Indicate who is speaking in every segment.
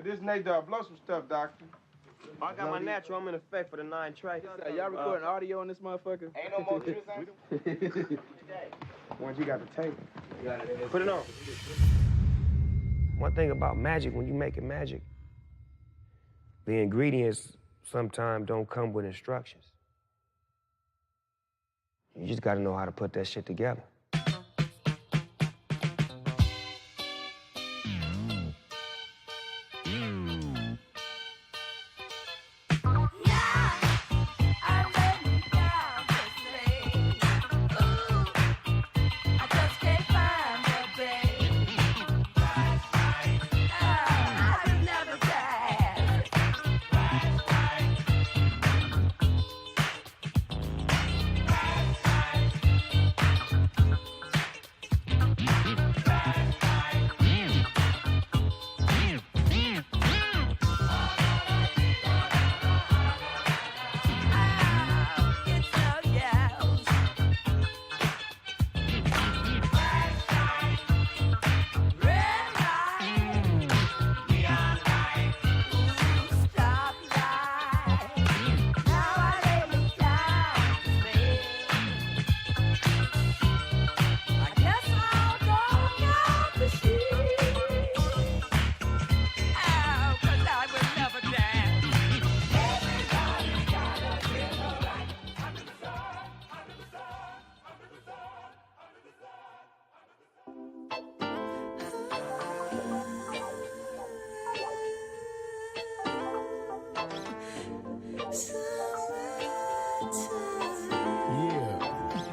Speaker 1: this Nate Dogg. Blow some stuff, doctor.
Speaker 2: I got my natural. I'm in effect for the 9 track.
Speaker 3: Y'all recording audio on this motherfucker?
Speaker 2: Ain't no more juice.
Speaker 1: Once you got the tape.
Speaker 2: Put it on. One thing about magic, when you make it magic, the ingredients sometimes don't come with instructions. You just gotta know how to put that shit together.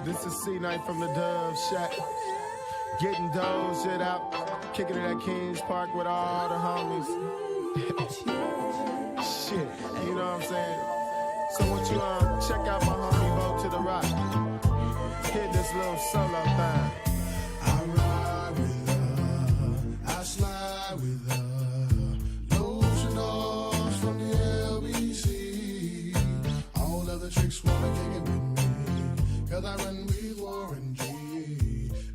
Speaker 4: This is C-Night from the Dove Shack. Getting dough, shit out. Kicking it at Kings Park with all the homies. Shit, you know what I'm saying? So what you check out my homie Bo to the Rock. Hit this little solo thing.
Speaker 5: I ride with her, I slide with her. Lotion doors from the LBC. All other tricks wanna kick it with me. Cause I run with Warren G.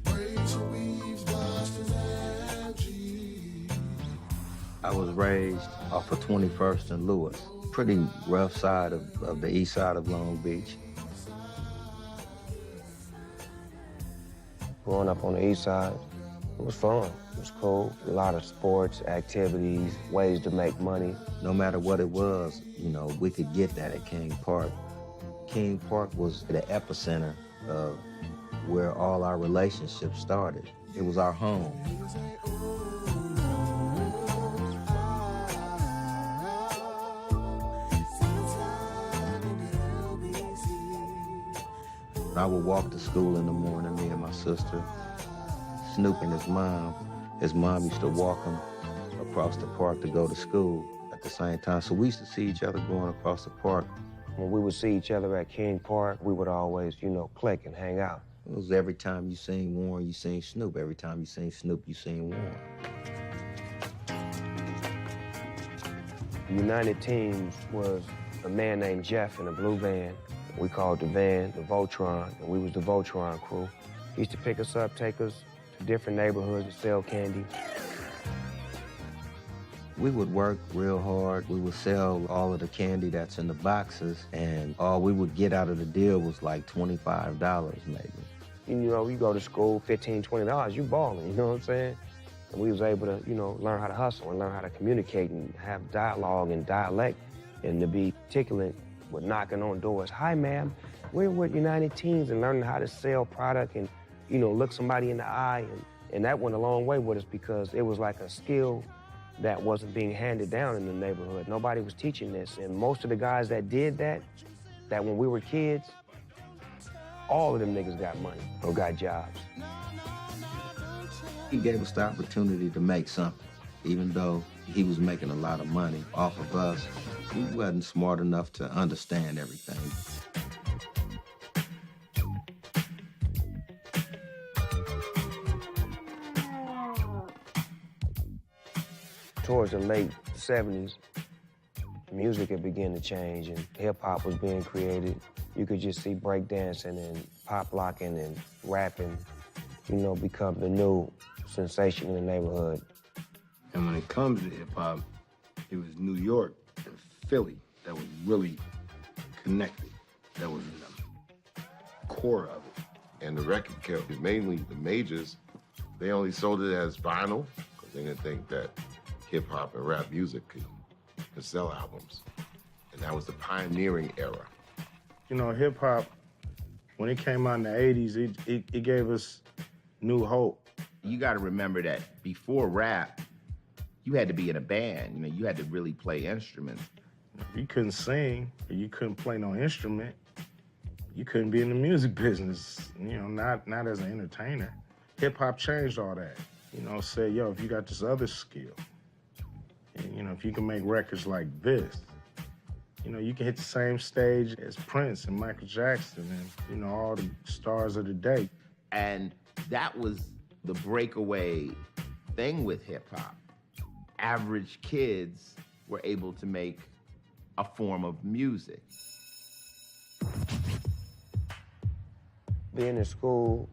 Speaker 5: Braids and weaves, busters and G.
Speaker 6: I was raised off of 21st and Lewis. Pretty rough side of the east side of Long Beach.
Speaker 2: Growing up on the east side, it was fun. It was cool. A lot of sports, activities, ways to make money.
Speaker 6: No matter what it was, you know, we could get that at King Park. King Park was the epicenter of where all our relationships started. It was our home. I would walk to school in the morning, me and my sister. Snoop and his mom used to walk him across the park to go to school at the same time. So we used to see each other going across the park.
Speaker 2: When we would see each other at King Park, we would always, you know, click and hang out.
Speaker 6: It was every time you seen Warren, you seen Snoop. Every time you seen Snoop, you seen Warren.
Speaker 2: United Teams was a man named Jeff in a blue van. We called the van the Voltron, and we was the Voltron crew. He used to pick us up, take us to different neighborhoods and sell candy.
Speaker 6: We would work real hard. We would sell all of the candy that's in the boxes, and all we would get out of the deal was like $25 maybe.
Speaker 2: You know, you go to school, $15, $20, you balling, you know what I'm saying? And we was able to, you know, learn how to hustle and learn how to communicate and have dialogue and dialect and to be articulate with knocking on doors. Hi, ma'am, we're with United Teams, and learning how to sell product and, you know, look somebody in the eye. And that went a long way with us because it was like a skill that wasn't being handed down in the neighborhood. Nobody was teaching this. And most of the guys that did that when we were kids, all of them niggas got money or got jobs.
Speaker 6: He gave us the opportunity to make something. Even though he was making a lot of money off of us, we wasn't smart enough to understand everything.
Speaker 2: Towards the late 70s, music had begun to change and hip-hop was being created. You could just see breakdancing and pop locking and rapping, you know, become the new sensation in the neighborhood.
Speaker 7: And when it comes to hip-hop, It was New York and Philly that was really connected. That was in the core of it.
Speaker 8: And the record kept, mainly the majors, they only sold it as vinyl because they didn't think that hip hop and rap music could sell albums. And that was the pioneering era.
Speaker 4: You know, hip hop, when it came out in the 80s, it gave us new hope.
Speaker 9: You got to remember that before rap, you had to be in a band. You know, you had to really play instruments.
Speaker 4: If you couldn't sing, or you couldn't play no instrument, you couldn't be in the music business, you know, not as an entertainer. Hip hop changed all that. You know, said, yo, if you got this other skill, and, you know, if you can make records like this, you know, you can hit the same stage as Prince and Michael Jackson and, you know, all the stars of the day.
Speaker 9: And that was the breakaway thing with hip hop. Average kids were able to make a form of music.
Speaker 2: Being in school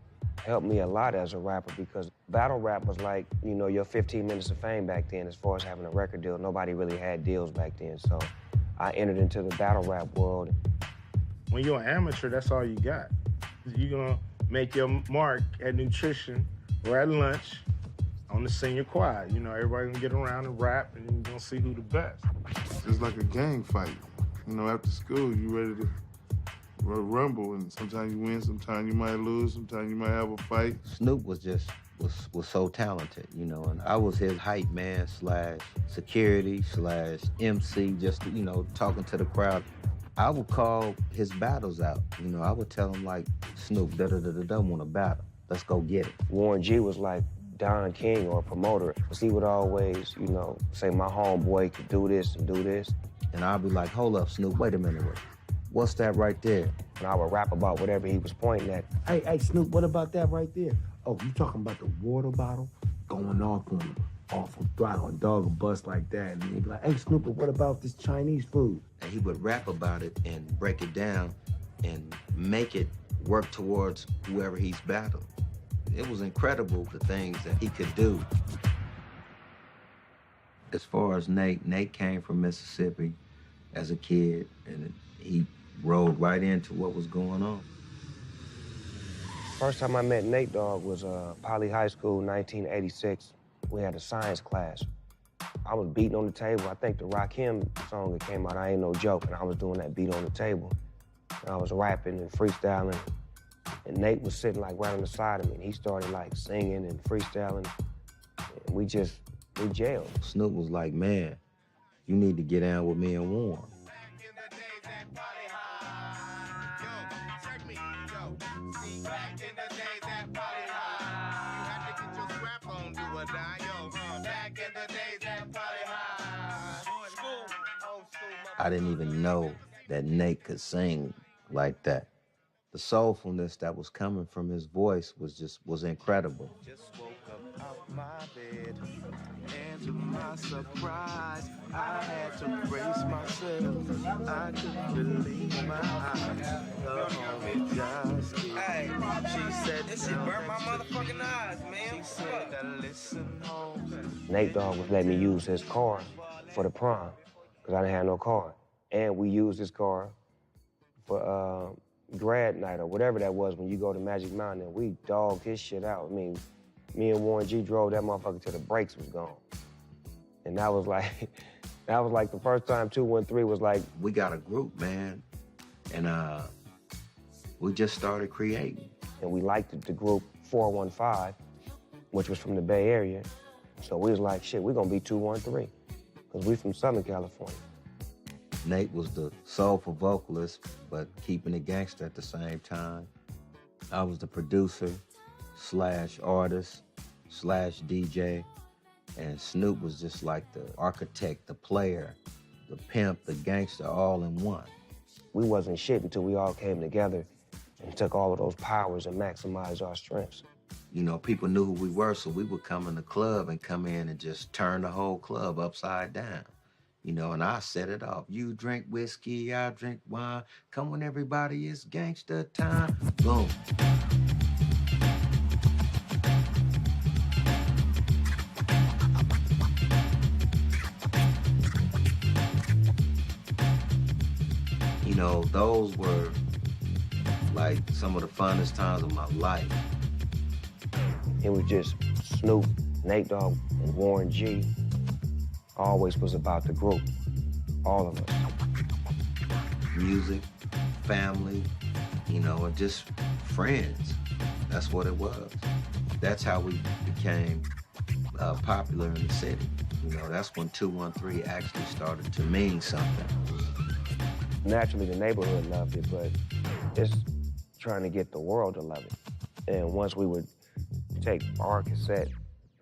Speaker 2: helped me a lot as a rapper because battle rap was like, you know, your 15 minutes of fame back then as far as having a record deal. Nobody really had deals back then, so I entered into the battle rap world.
Speaker 4: When you're an amateur, that's all you got. You're gonna make your mark at nutrition or at lunch on the senior choir. You know, everybody gonna get around and rap and you're gonna see who the best.
Speaker 10: It's like a gang fight. You know, after school, you ready to rumble, and sometimes you win, sometimes you might lose, sometimes you might have a fight.
Speaker 6: Snoop was so talented, you know, and I was his hype man / security / MC, just, you know, talking to the crowd. I would call his battles out. You know, I would tell him like, Snoop, da-da-da-da-da, want to battle. Let's go get it.
Speaker 2: Warren G was like Don King or a promoter. He would always, you know, say my homeboy could do this and do this.
Speaker 6: And I'd be like, hold up, Snoop, wait a minute. What's that right there?
Speaker 2: And I would rap about whatever he was pointing at.
Speaker 11: Hey, Snoop, what about that right there? Oh, you talking about the water bottle going off on throttle, a dog will bust like that. And he'd be like, hey, Snoop, what about this Chinese food?
Speaker 6: And he would rap about it and break it down and make it work towards whoever he's battling. It was incredible, the things that he could do. As far as Nate came from Mississippi as a kid, and he rolled right into what was going on.
Speaker 2: First time I met Nate Dogg was Poly High School, 1986. We had a science class. I was beating on the table. I think the Rakim song that came out, I Ain't No Joke, and I was doing that beat on the table. And I was rapping and freestyling, and Nate was sitting like right on the side of me, and he started like singing and freestyling, and we jailed.
Speaker 6: Snoop was like, man, you need to get down with me and Warren. I didn't even know that Nate could sing like that. The soulfulness that was coming from his voice was incredible.
Speaker 12: Just woke up out my bed, and to my surprise, I had to brace myself. I couldn't believe my eyes. The homie just did. Hey, she said this shit burn my motherfucking eyes, man. She said that listen home.
Speaker 2: Nate Dogg was letting me use his car for the prom, because I didn't have no car. And we used his car for grad night or whatever that was when you go to Magic Mountain, and we dogged his shit out. I mean, me and Warren G drove that motherfucker till the brakes was gone. And that was like the first time 213 was like.
Speaker 6: We got a group, man, and we just started creating.
Speaker 2: And we liked the group 415, which was from the Bay Area. So we was like, shit, we're gonna be 213, because we from Southern California.
Speaker 6: Nate was the soulful vocalist, but keeping it gangster at the same time. I was the producer / artist / DJ, and Snoop was just like the architect, the player, the pimp, the gangster, all in one.
Speaker 2: We wasn't shit until we all came together and took all of those powers and maximized our strengths.
Speaker 6: You know, people knew who we were, so we would come in the club and come in and just turn the whole club upside down. You know, and I set it off. You drink whiskey, I drink wine. Come when everybody is gangster time. Boom. know, those were like some of the funnest times of my life.
Speaker 2: It was just Snoop, Nate Dogg, and Warren G. Always was about the group, all of us.
Speaker 6: Music, family, you know, and just friends. That's what it was. That's how we became popular in the city. You know, that's when 213 actually started to mean something.
Speaker 2: Naturally, the neighborhood loved it, but it's trying to get the world to love it. And once we would take our cassette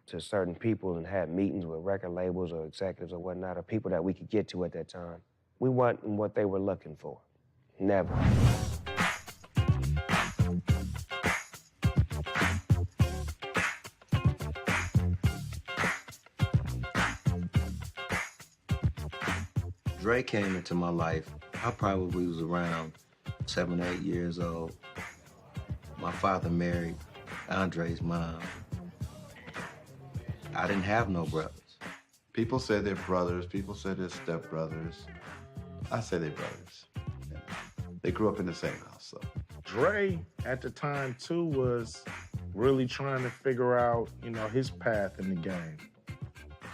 Speaker 2: to certain people and have meetings with record labels or executives or whatnot, or people that we could get to at that time, we wasn't what they were looking for. Never.
Speaker 6: Dre came into my life, I probably was around 7 or 8 years old. My father married Andre's mom. I didn't have no brothers.
Speaker 13: People say they're brothers, people say they're stepbrothers. I say they're brothers. They grew up in the same house, so.
Speaker 4: Dre, at the time, too, was really trying to figure out, you know, his path in the game.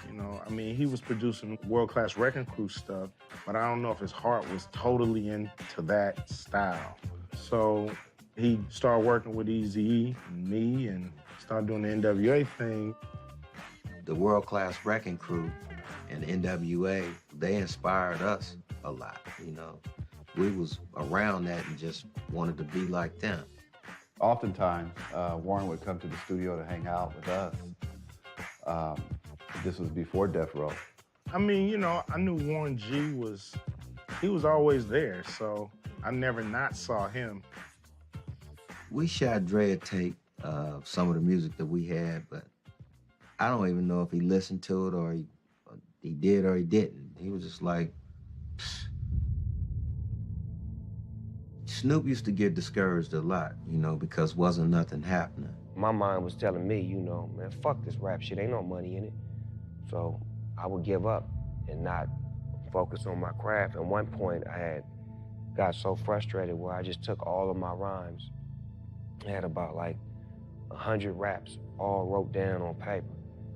Speaker 4: You know, I mean, he was producing world-class Wrecking Crew stuff, but I don't know if his heart was totally into that style. So he started working with Eazy-E and me and started doing the NWA thing.
Speaker 6: The world-class Wrecking Crew and NWA, they inspired us a lot, you know. We was around that and just wanted to be like them.
Speaker 13: Oftentimes, Warren would come to the studio to hang out with us. This was before Death Row.
Speaker 4: I mean, you know, I knew Warren G was always there, so I never not saw him.
Speaker 6: We shot Dre a tape of some of the music that we had, but I don't even know if he listened to it or he did or he didn't. He was just like, pfft. Snoop used to get discouraged a lot, you know, because wasn't nothing happening.
Speaker 2: My mind was telling me, you know, man, fuck this rap shit, ain't no money in it. So I would give up and not focus on my craft. At one point, I had got so frustrated where I just took all of my rhymes. I had about like 100 raps all wrote down on paper.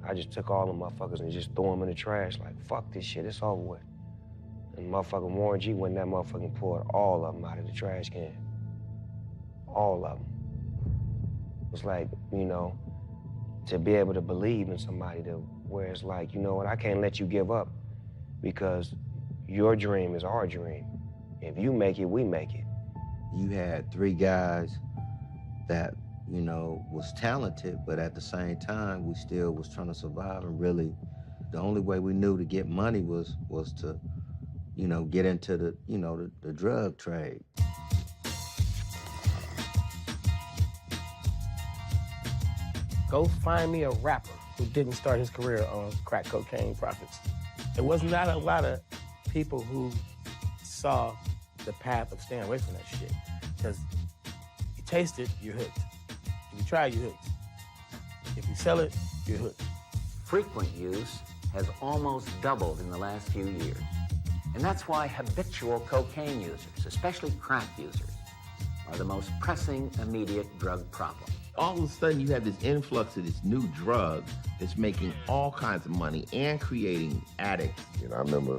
Speaker 2: I just took all the motherfuckers and just threw them in the trash like, fuck this shit, it's over with. And motherfucking Warren G went in that motherfucking poured all of them out of the trash can. All of them. It was like, you know, to be able to believe in somebody to where it's like, you know what, I can't let you give up because your dream is our dream. If you make it, we make it.
Speaker 6: You had 3 guys that, you know, was talented, but at the same time, we still was trying to survive, and really, the only way we knew to get money was to, you know, get into the, you know, the drug trade.
Speaker 3: Go find me a rapper who didn't start his career on crack cocaine profits. There was not a lot of people who saw the path of staying away from that shit. Because you taste it, you're hooked. If you try, you're hooked. If you sell it, you're hooked.
Speaker 14: Frequent use has almost doubled in the last few years. And that's why habitual cocaine users, especially crack users, are the most pressing immediate drug problem.
Speaker 9: All of a sudden, you have this influx of this new drug that's making all kinds of money and creating addicts.
Speaker 8: You know, I remember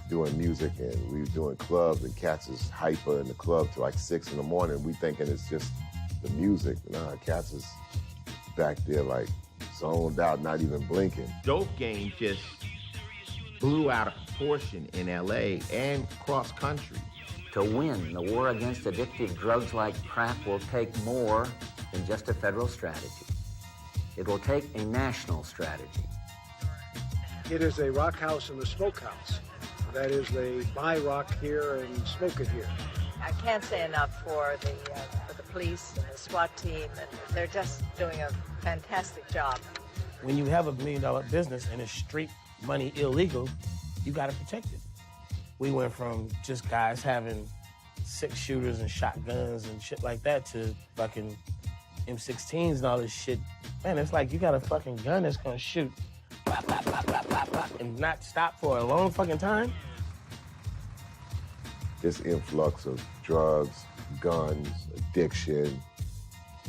Speaker 8: doing music and we was doing clubs and cats is hyper in the club till like 6 in the morning. We thinking it's just the music. Nah, cats is back there like zoned out, not even blinking.
Speaker 9: Dope game just blew out of proportion in LA and cross country.
Speaker 14: To win the war against addictive drugs like crack will take more than just a federal strategy. It will take a national strategy.
Speaker 15: It is a rock house and a smoke house. That is, they buy rock here and smoke it here.
Speaker 16: I can't say enough for the police and the SWAT team, and they're just doing a fantastic job.
Speaker 3: When you have $1 million business and it's street money illegal, you gotta protect it. We went from just guys having 6 shooters and shotguns and shit like that to fucking M16s and all this shit. Man, it's like you got a fucking gun that's gonna shoot blah, blah, blah, blah, blah, blah, and not stop for a long fucking time.
Speaker 8: this influx of drugs, guns, addiction,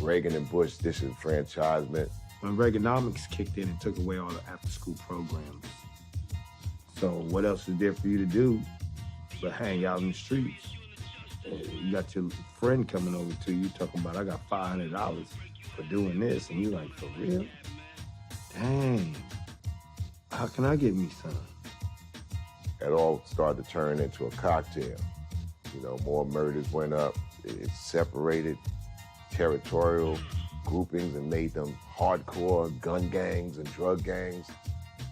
Speaker 8: Reagan and Bush disenfranchisement.
Speaker 11: When Reaganomics kicked in, it took away all the after-school programs. So what else is there for you to do but hang out in the streets? You got your friend coming over to you talking about, I got $500 for doing this, and you like, for real? Dang, how can I get me some?
Speaker 8: It all started to turn into a cocktail. You know, more murders went up. It separated territorial groupings and made them hardcore gun gangs and drug gangs.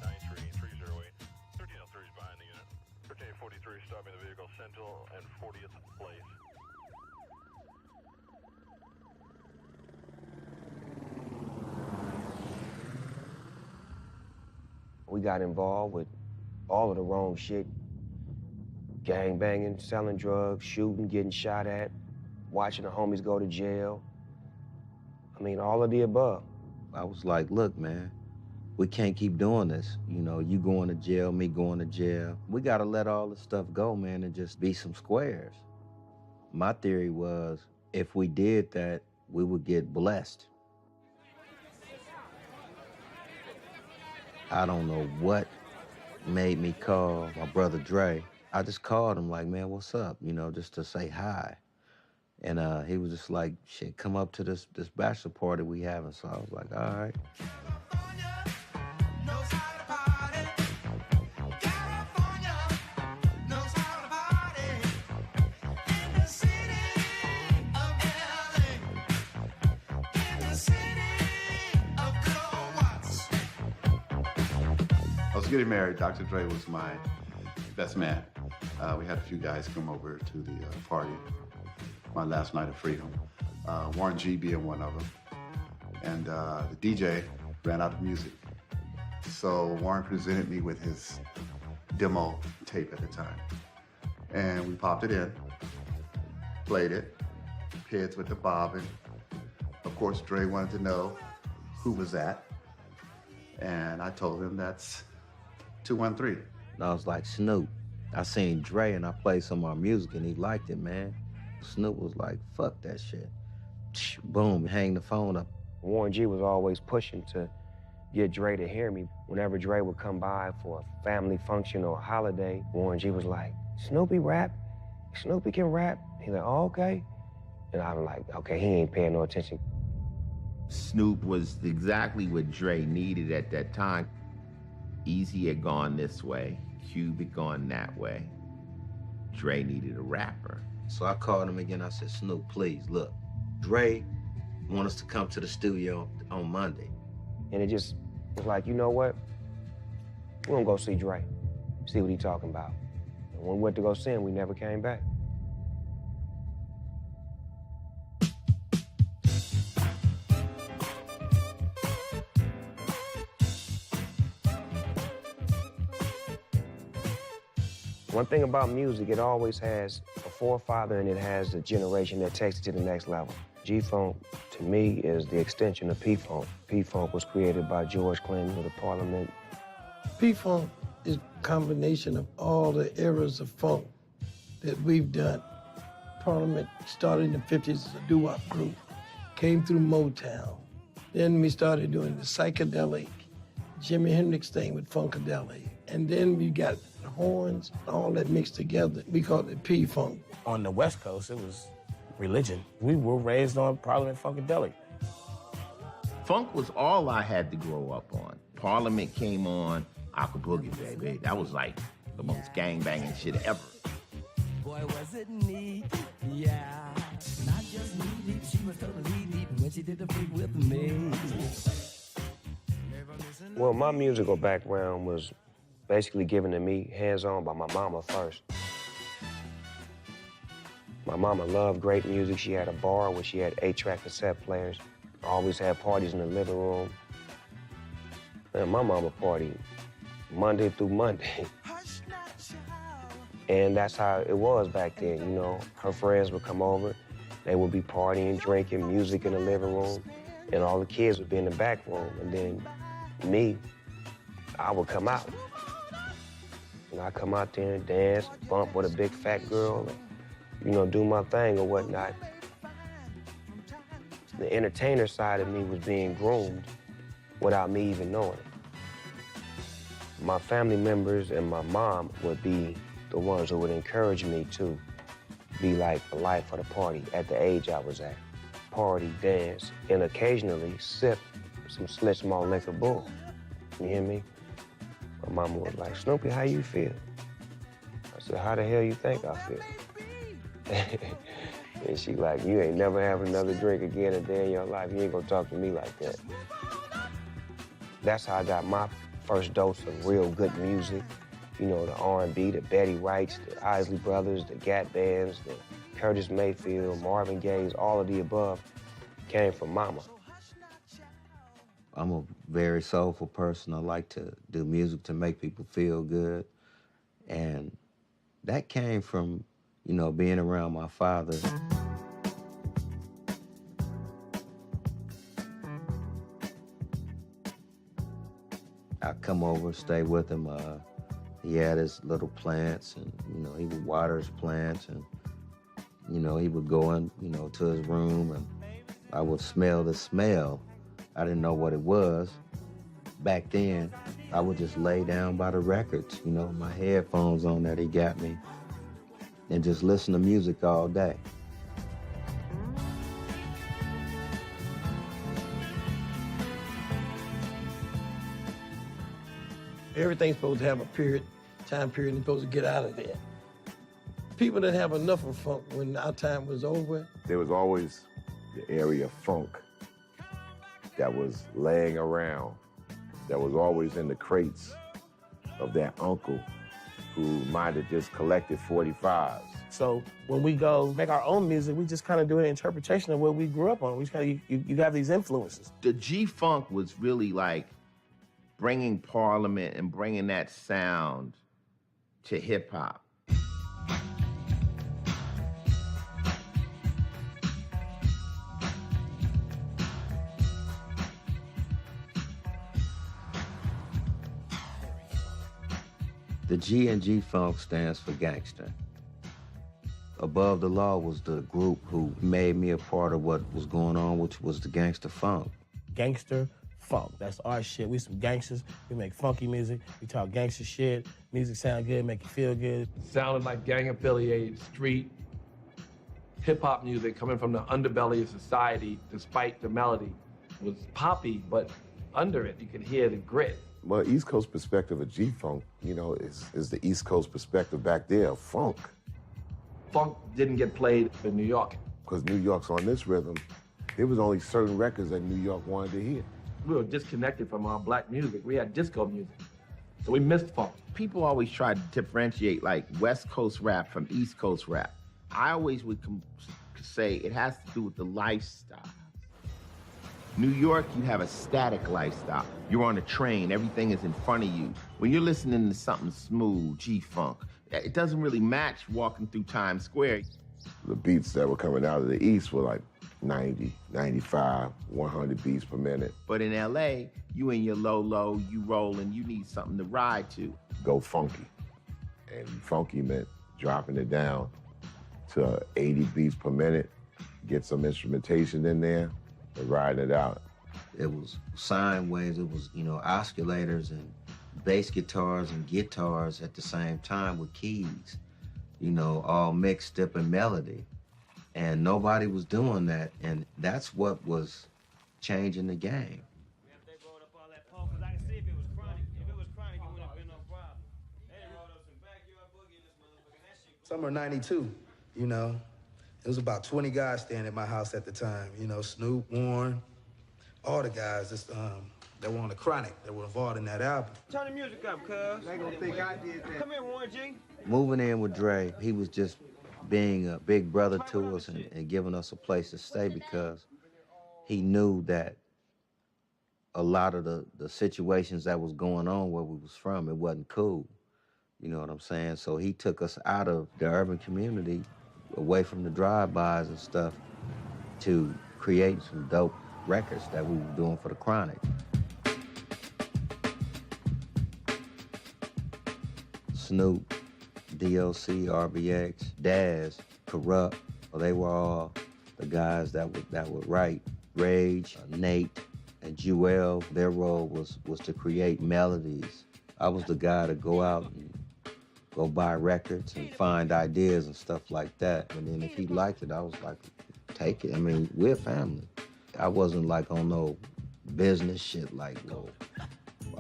Speaker 17: 93308, 1303 is behind the unit. 1343 stopping the vehicle, Central and 40th Place.
Speaker 2: We got involved with all of the wrong shit. Gang banging, selling drugs, shooting, getting shot at, watching the homies go to jail. I mean, all of the above.
Speaker 6: I was like, look, man, we can't keep doing this. You know, you going to jail, me going to jail. We gotta let all this stuff go, man, and just be some squares. My theory was, if we did that, we would get blessed. I don't know what made me call my brother Dre. I just called him like, man, what's up? You know, just to say hi. And he was just like, shit, come up to this bachelor party we having. So I was like, all right.
Speaker 13: I was getting married. Dr. Dre was my best man. We had a few guys come over to the party, my last night of freedom. Warren G being one of them. And the DJ ran out of music. So Warren presented me with his demo tape at the time. And we popped it in, played it, heads with the bobbing. Of course, Dre wanted to know who was that. And I told him that's 213.
Speaker 6: And I was like, Snoop. I seen Dre and I played some of our music and he liked it, man. Snoop was like, fuck that shit. Boom, hang the phone up.
Speaker 2: Warren G was always pushing to get Dre to hear me. Whenever Dre would come by for a family function or a holiday, Warren G was like, Snoopy rap? Snoopy can rap? He's like, oh, okay. And I was like, okay, he ain't paying no attention.
Speaker 9: Snoop was exactly what Dre needed at that time. Easy had gone this way, Cube had gone that way. Dre needed a rapper.
Speaker 6: So I called him again. I said, Snoop, please, look, Dre want us to come to the studio on Monday.
Speaker 2: And it just was like, you know what? We're gonna go see Dre, see what he talking about. And when we went to go see him, we never came back. One thing about music, it always has a forefather and it has the generation that takes it to the next level. G-Funk, to me, is the extension of P-Funk. P-Funk was created by George Clinton with the Parliament.
Speaker 18: P-Funk is a combination of all the eras of funk that we've done. Parliament started in the 50s as a doo-wop group, came through Motown. Then we started doing the psychedelic Jimi Hendrix thing with Funkadelic. And then we got the horns, all that mixed together. We called it P-Funk.
Speaker 3: On the West Coast, it was religion. We were raised on Parliament Funkadelic.
Speaker 9: Funk was all I had to grow up on. Parliament came on, Aqua Boogie, baby. That was like the most gang-banging shit ever.
Speaker 19: Boy, was it neat, yeah. Not just neat, she was totally neat when she did the freak with me.
Speaker 2: Well, my musical background was basically given to me hands-on by my mama first. My mama loved great music. She had a bar where she had 8-track cassette players. Always had parties in the living room. Man, my mama partied Monday through Monday. And that's how it was back then, you know. Her friends would come over. They would be partying, drinking, music in the living room. And all the kids would be in the back room. And then me, I would come out. And I'd come out there and dance, bump with a big fat girl. you know, do my thing or whatnot. The entertainer side of me was being groomed without me even knowing it. My family members and my mom would be the ones who would encourage me to be like the life of the party at the age I was at. Party, dance, and occasionally sip some Schlitz malt liquor bull. You hear me? My mama was like, Snoopy, how you feel? I said, how the hell you think I feel? And she like, you ain't never having another drink again a day in your life. You ain't gonna talk to me like that. That's how I got my first dose of real good music. You know, the R&B, the Betty Wrights, the Isley Brothers, the Gap Bands, the Curtis Mayfield, Marvin Gaye, all of the above came from Mama.
Speaker 6: I'm a very soulful person. I like to do music to make people feel good. And that came from, you know, being around my father. I come over, stay with him. He had his little plants, and, you know, he would water his plants, and, you know, he would go in, you know, to his room, and I would smell the smell. I didn't know what it was. Back then, I would just lay down by the records, you know, my headphones on that he got me, and just listen to music all day.
Speaker 18: Everything's supposed to have a time period, and supposed to get out of there. People didn't have enough of funk when our time was over.
Speaker 20: There was always the area of funk that was laying around, that was always in the crates of that uncle who might have just collected 45s.
Speaker 3: So when we go make our own music, we just kind of do an interpretation of what we grew up on. We just kind of, you have these influences.
Speaker 9: The G-Funk was really like bringing Parliament and bringing that sound to hip hop.
Speaker 6: The G and G-Funk stands for gangster. Above the Law was the group who made me a part of what was going on, which was the gangster funk.
Speaker 3: Gangster funk, that's our shit. We some gangsters, we make funky music, we talk gangster shit, music sound good, make you feel good.
Speaker 21: Sounded like gang-affiliated, street, hip-hop music coming from the underbelly of society, despite the melody. It was poppy, but under it, you could hear the grit.
Speaker 8: Well, East Coast perspective of G-Funk, you know, is the East Coast perspective back there of funk.
Speaker 21: Funk didn't get played in New York.
Speaker 8: Because New York's on this rhythm, there was only certain records that New York wanted to hear.
Speaker 21: We were disconnected from our black music. We had disco music. So we missed funk.
Speaker 9: People always try to differentiate like West Coast rap from East Coast rap. I always would say it has to do with the lifestyle. New York, you have a static lifestyle. You're on a train, everything is in front of you. When you're listening to something smooth, G-Funk, it doesn't really match walking through Times Square.
Speaker 8: The beats that were coming out of the East were like 90, 95, 100 beats per minute.
Speaker 9: But in LA, you in your low, you rolling, you need something to ride to.
Speaker 8: Go funky. And funky meant dropping it down to 80 beats per minute, get some instrumentation in there, and riding it out.
Speaker 6: It was sine waves, it was, you know, oscillators and bass guitars and guitars at the same time with keys, you know, all mixed up in melody. And nobody was doing that, and that's what was changing the game.
Speaker 22: Summer '92, you know, it was about 20 guys staying at my house at the time. You know, Snoop, Warren, all the guys that were on the Chronic, that were involved in that album.
Speaker 1: Turn the music up, cuz. They gonna think I did that. Come here, Warren G.
Speaker 6: Moving in with Dre, he was just being a big brother to us and giving us a place to stay because he knew that a lot of the situations that was going on where we was from, it wasn't cool. You know what I'm saying? So he took us out of the urban community, away from the drive-bys and stuff, to create some dope records that we were doing for the Chronic. Snoop, DOC, RBX, Daz, Corrupt. They were all the guys that would write. Rage, Nate, and Jewel, their role was to create melodies. I was the guy to go out and go buy records and find ideas and stuff like that. And then if he liked it, I was like, take it. I mean, we're family. I wasn't like on no business shit like, no,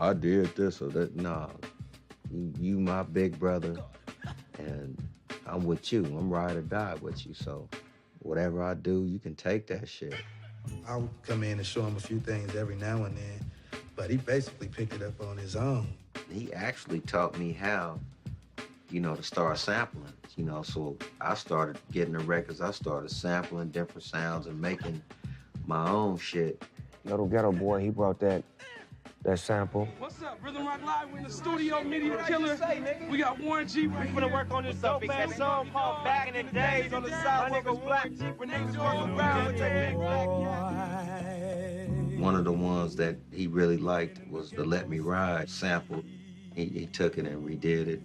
Speaker 6: I did this or that. Nah, you my big brother, and I'm with you. I'm ride or die with you. So whatever I do, you can take that shit.
Speaker 22: I would come in and show him a few things every now and then, but he basically picked it up on his own.
Speaker 6: He actually taught me how, to start sampling, so I started getting the records. I started sampling different sounds and making my own shit.
Speaker 2: Little Ghetto Boy, he brought that sample.
Speaker 1: What's up, Rhythm Rock Live? We in the studio, Media Killer. We got Warren G. We finna work on this dope ass song called Back in the Days on the sidewalk of Black G. When niggas walk around with their big black.
Speaker 6: One of the ones that he really liked was the Let Me Ride sample. He took it and redid it.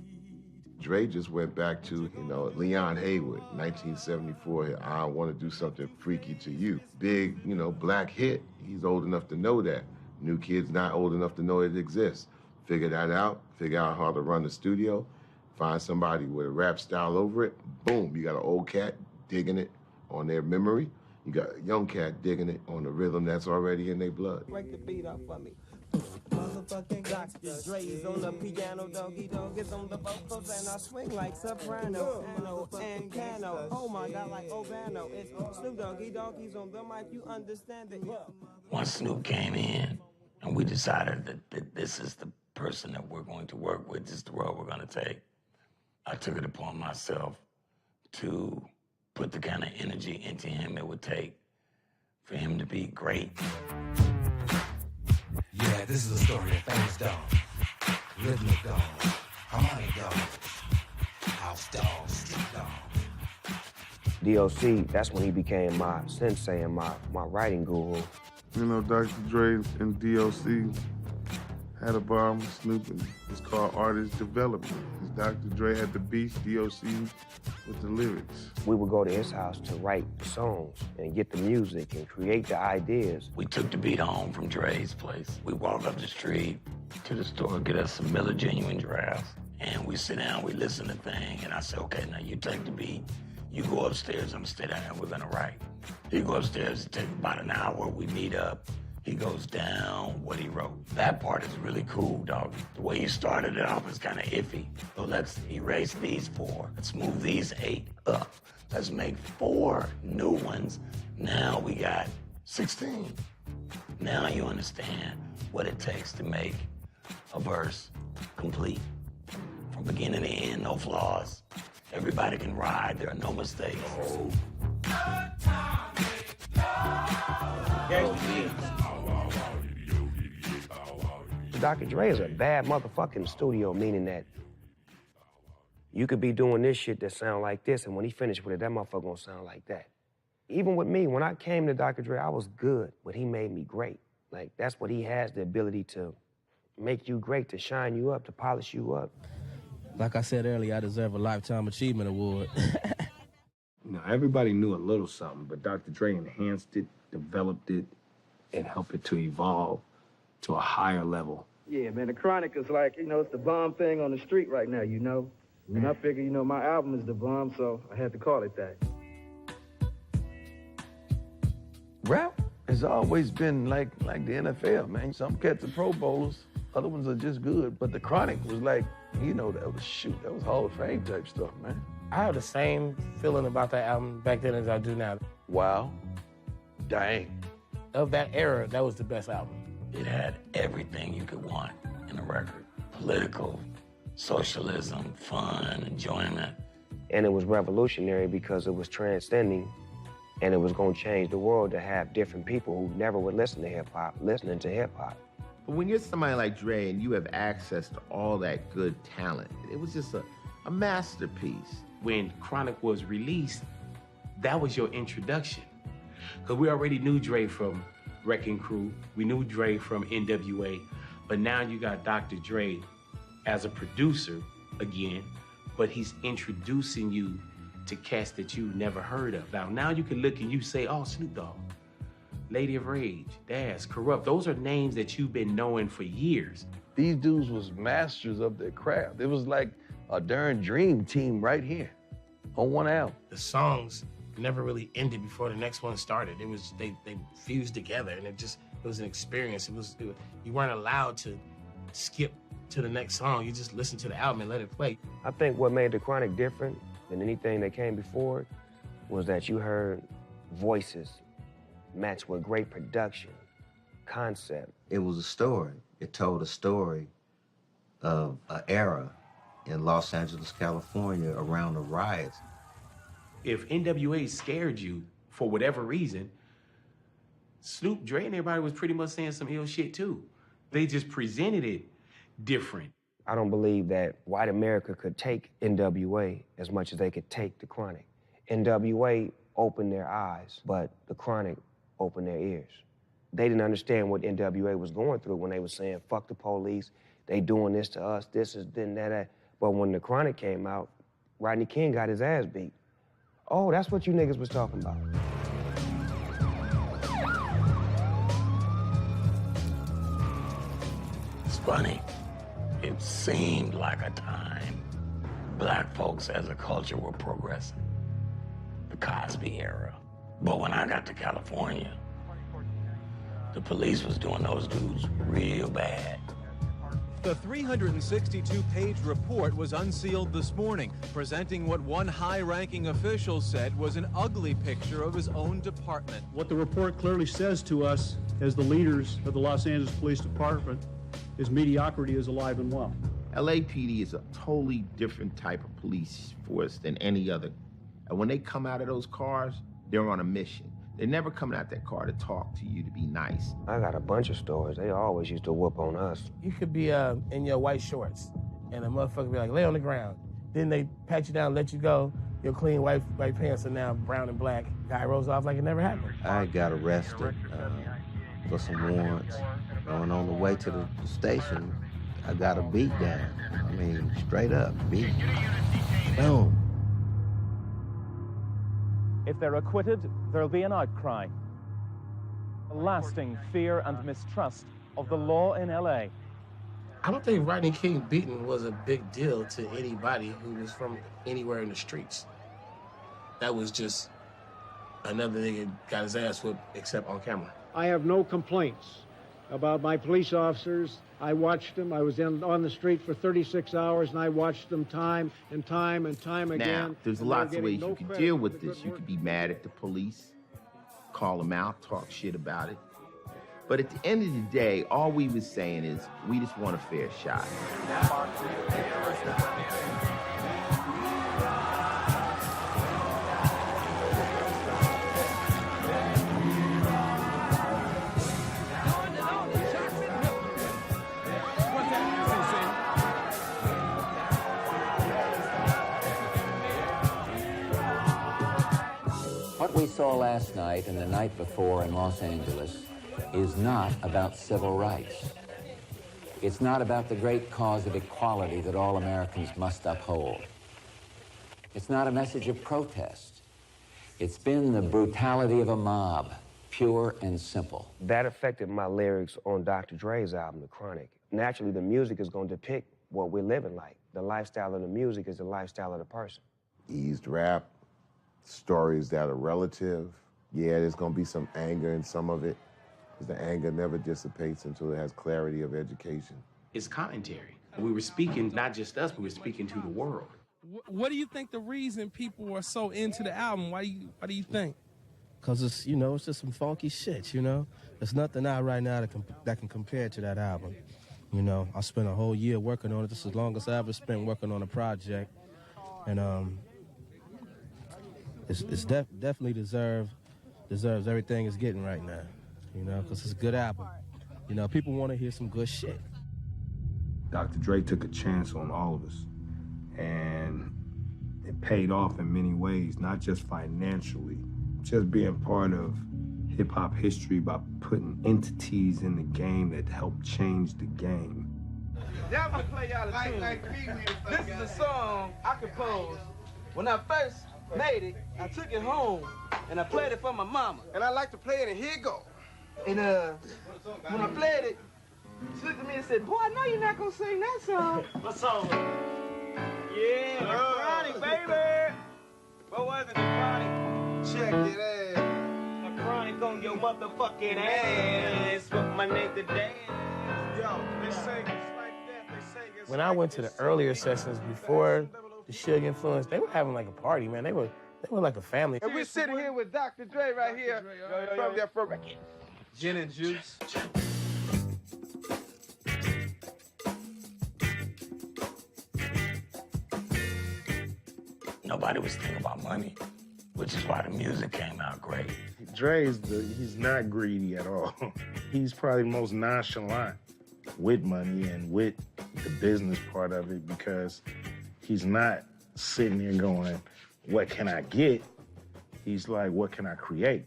Speaker 8: Dre just went back to, Leon Haywood, 1974. I want to do something freaky to you. Big, black hit. He's old enough to know that. New kids not old enough to know it exists. Figure that out, figure out how to run the studio, find somebody with a rap style over it. Boom, you got an old cat digging it on their memory. You got a young cat digging it on the rhythm that's already in their blood.
Speaker 5: Break the beat up for me. Motherfucking Dr. Dre's on the piano, Doggy Dogg is on the vocals, and I swing like soprano, piano, and cano. Oh my God, like Obano. It's Snoop Doggy Dogg, he's on the mic, you understand it.
Speaker 3: Once Snoop came in, and we decided that this is the person that we're going to work with, this is the road we're going to take, I took it upon myself to put the kind of energy into him it would take for him to be great.
Speaker 7: Yeah, this is a story of famous dogs, rhythmic dogs, harmonic dogs, house dogs, street dogs.
Speaker 2: DOC, that's when he became my sensei and my writing guru.
Speaker 10: Dr. Dre and DOC had a bomb with Snoop, and it's called Artist Development. Dr. Dre had the beats, DOC with the lyrics.
Speaker 2: We would go to his house to write the songs and get the music and create the ideas.
Speaker 3: We took the beat home from Dre's place. We walk up the street to the store, get us some Miller Genuine drafts, and we sit down, we listen to things, and I say, okay, now you take the beat, you go upstairs, I'm gonna stay down and we're gonna write. He go upstairs, it takes about an hour, we meet up. He goes down what he wrote. That part is really cool, dog. The way he started it off is kind of iffy. So let's erase these 4. Let's move these 8 up. Let's make 4 new ones. Now we got 16. Now you understand what it takes to make a verse complete. From beginning to end, no flaws. Everybody can ride, there are no mistakes.
Speaker 2: Dr. Dre is a bad motherfucker in the studio, meaning that you could be doing this shit that sound like this, and when he finished with it, that motherfucker gonna sound like that. Even with me, when I came to Dr. Dre, I was good, but he made me great. Like, that's what he has, the ability to make you great, to shine you up, to polish you up.
Speaker 23: Like I said earlier, I deserve a Lifetime Achievement Award.
Speaker 11: Everybody knew a little something, but Dr. Dre enhanced it, developed it, and helped it to evolve to a higher level.
Speaker 22: Yeah, man, the Chronic is like, it's the bomb thing on the street right now, And I figure, my album is the bomb, so I had to call it that.
Speaker 11: Rap has always been like the NFL, man. Some cats are Pro Bowlers, other ones are just good. But the Chronic was like, that was Hall of Fame type stuff, man.
Speaker 3: I have the same feeling about that album back then as I do now.
Speaker 11: Wow. Dang.
Speaker 3: Of that era, that was the best album. It had everything you could want in a record. Political, socialism, fun, enjoyment.
Speaker 2: And it was revolutionary because it was transcending, and it was gonna change the world to have different people who never would listen to hip-hop, listening to hip-hop.
Speaker 9: But when you're somebody like Dre and you have access to all that good talent, it was just a masterpiece.
Speaker 24: When Chronic was released, that was your introduction. Because we already knew Dre from Wrecking Crew, we knew Dre from NWA, but now you got Dr. Dre as a producer again, but he's introducing you to cats that you never heard of. Now you can look and you say, oh, Snoop Dogg, Lady of Rage, Daz, Corrupt. Those are names that you've been knowing for years.
Speaker 4: These dudes was masters of their craft. It was like a darn dream team right here on one album.
Speaker 3: The songs never really ended before the next one started. It was, they fused together, and it was an experience. You weren't allowed to skip to the next song. You just listened to the album and let it play.
Speaker 2: I think what made The Chronic different than anything that came before it was that you heard voices matched with great production, concept.
Speaker 6: It was a story. It told a story of an era in Los Angeles, California around the riots.
Speaker 24: If NWA scared you for whatever reason, Snoop, Dre, and everybody was pretty much saying some ill shit too. They just presented it different.
Speaker 2: I don't believe that white America could take NWA as much as they could take The Chronic. NWA opened their eyes, but The Chronic opened their ears. They didn't understand what NWA was going through when they were saying, fuck the police, they doing this to us, this is that. But when The Chronic came out, Rodney King got his ass beat. Oh, that's what you niggas was talking about.
Speaker 3: It's funny. It seemed like a time black folks as a culture were progressing. The Cosby era. But when I got to California, the police was doing those dudes real bad.
Speaker 12: The 362-page report was unsealed this morning, presenting what one high-ranking official said was an ugly picture of his own department.
Speaker 14: What the report clearly says to us as the leaders of the Los Angeles Police Department is mediocrity is alive and well.
Speaker 9: LAPD is a totally different type of police force than any other. And when they come out of those cars, they're on a mission. They're never coming out that car to talk to you, to be nice.
Speaker 2: I got a bunch of stories. They always used to whoop on us.
Speaker 3: You could be in your white shorts, and a motherfucker be like, lay on the ground. Then they pat you down, let you go. Your clean white pants are now brown and black. Guy rolls off like it never happened.
Speaker 6: I got arrested for some warrants. Going on the way to the station, I got a beat down. I mean, straight up, beat. Boom.
Speaker 12: If they're acquitted, there'll be an outcry. A lasting fear and mistrust of the law in LA.
Speaker 3: I don't think Rodney King beating was a big deal to anybody who was from anywhere in the streets. That was just another nigga got his ass whooped, except on camera.
Speaker 15: I have no complaints about my police officers. I watched them. I was on the street for 36 hours, and I watched them time and time and time again.
Speaker 9: Now, there's lots of ways you can deal with this. You could be mad at the police, call them out, talk shit about it. But at the end of the day, all we was saying is we just want a fair shot.
Speaker 25: What we saw last night and the night before in Los Angeles is not about civil rights. It's not about the great cause of equality that all Americans must uphold. It's not a message of protest. It's been the brutality of a mob, pure and simple.
Speaker 2: That affected my lyrics on Dr. Dre's album, The Chronic. Naturally, the music is going to depict what we're living like. The lifestyle of the music is the lifestyle of the person.
Speaker 20: Eased rap, stories that are relative. Yeah, there's gonna be some anger in some of it, because the anger never dissipates until it has clarity of education.
Speaker 24: It's commentary. We were speaking, not just us, we were speaking to the world.
Speaker 26: What do you think the reason people are so into the album? Why do you think?
Speaker 23: Because it's, you know, it's just some funky shit, you know? There's nothing out right now that can compare to that album. You know, I spent a whole year working on it. This is the longest I ever spent working on a project. And it's definitely deserves everything it's getting right now, you know, because it's a good album. You know, people want to hear some good shit.
Speaker 11: Dr. Dre took a chance on all of us, and it paid off in many ways, not just financially, just being part of hip-hop history by putting entities in the game that helped change the game.
Speaker 1: Yeah, I'm gonna play y'all a tune. This is a song I composed when I first
Speaker 5: made it, I took it home, and I played it for my mama. And I like to play it, and here it go. And when I played it, she looked at me and said, boy, I know you're not gonna sing that song. What song? Yeah, The Chronic, baby. What was it, The Chronic? Check it out. The Chronic on your motherfucking ass. What my nigga dance. Yo, they say it's like that. They say it's
Speaker 3: When I went to the earlier sessions before the Suge influence, they were having like a party, man. They were like a family.
Speaker 5: And we're sitting here with Dr. Dre right here from their first record. Gin and juice.
Speaker 13: Nobody was thinking about money, which is why the music came out great.
Speaker 11: He's not greedy at all. He's probably the most nonchalant with money and with the business part of it because he's not sitting there going, what can I get? He's like, what can I create?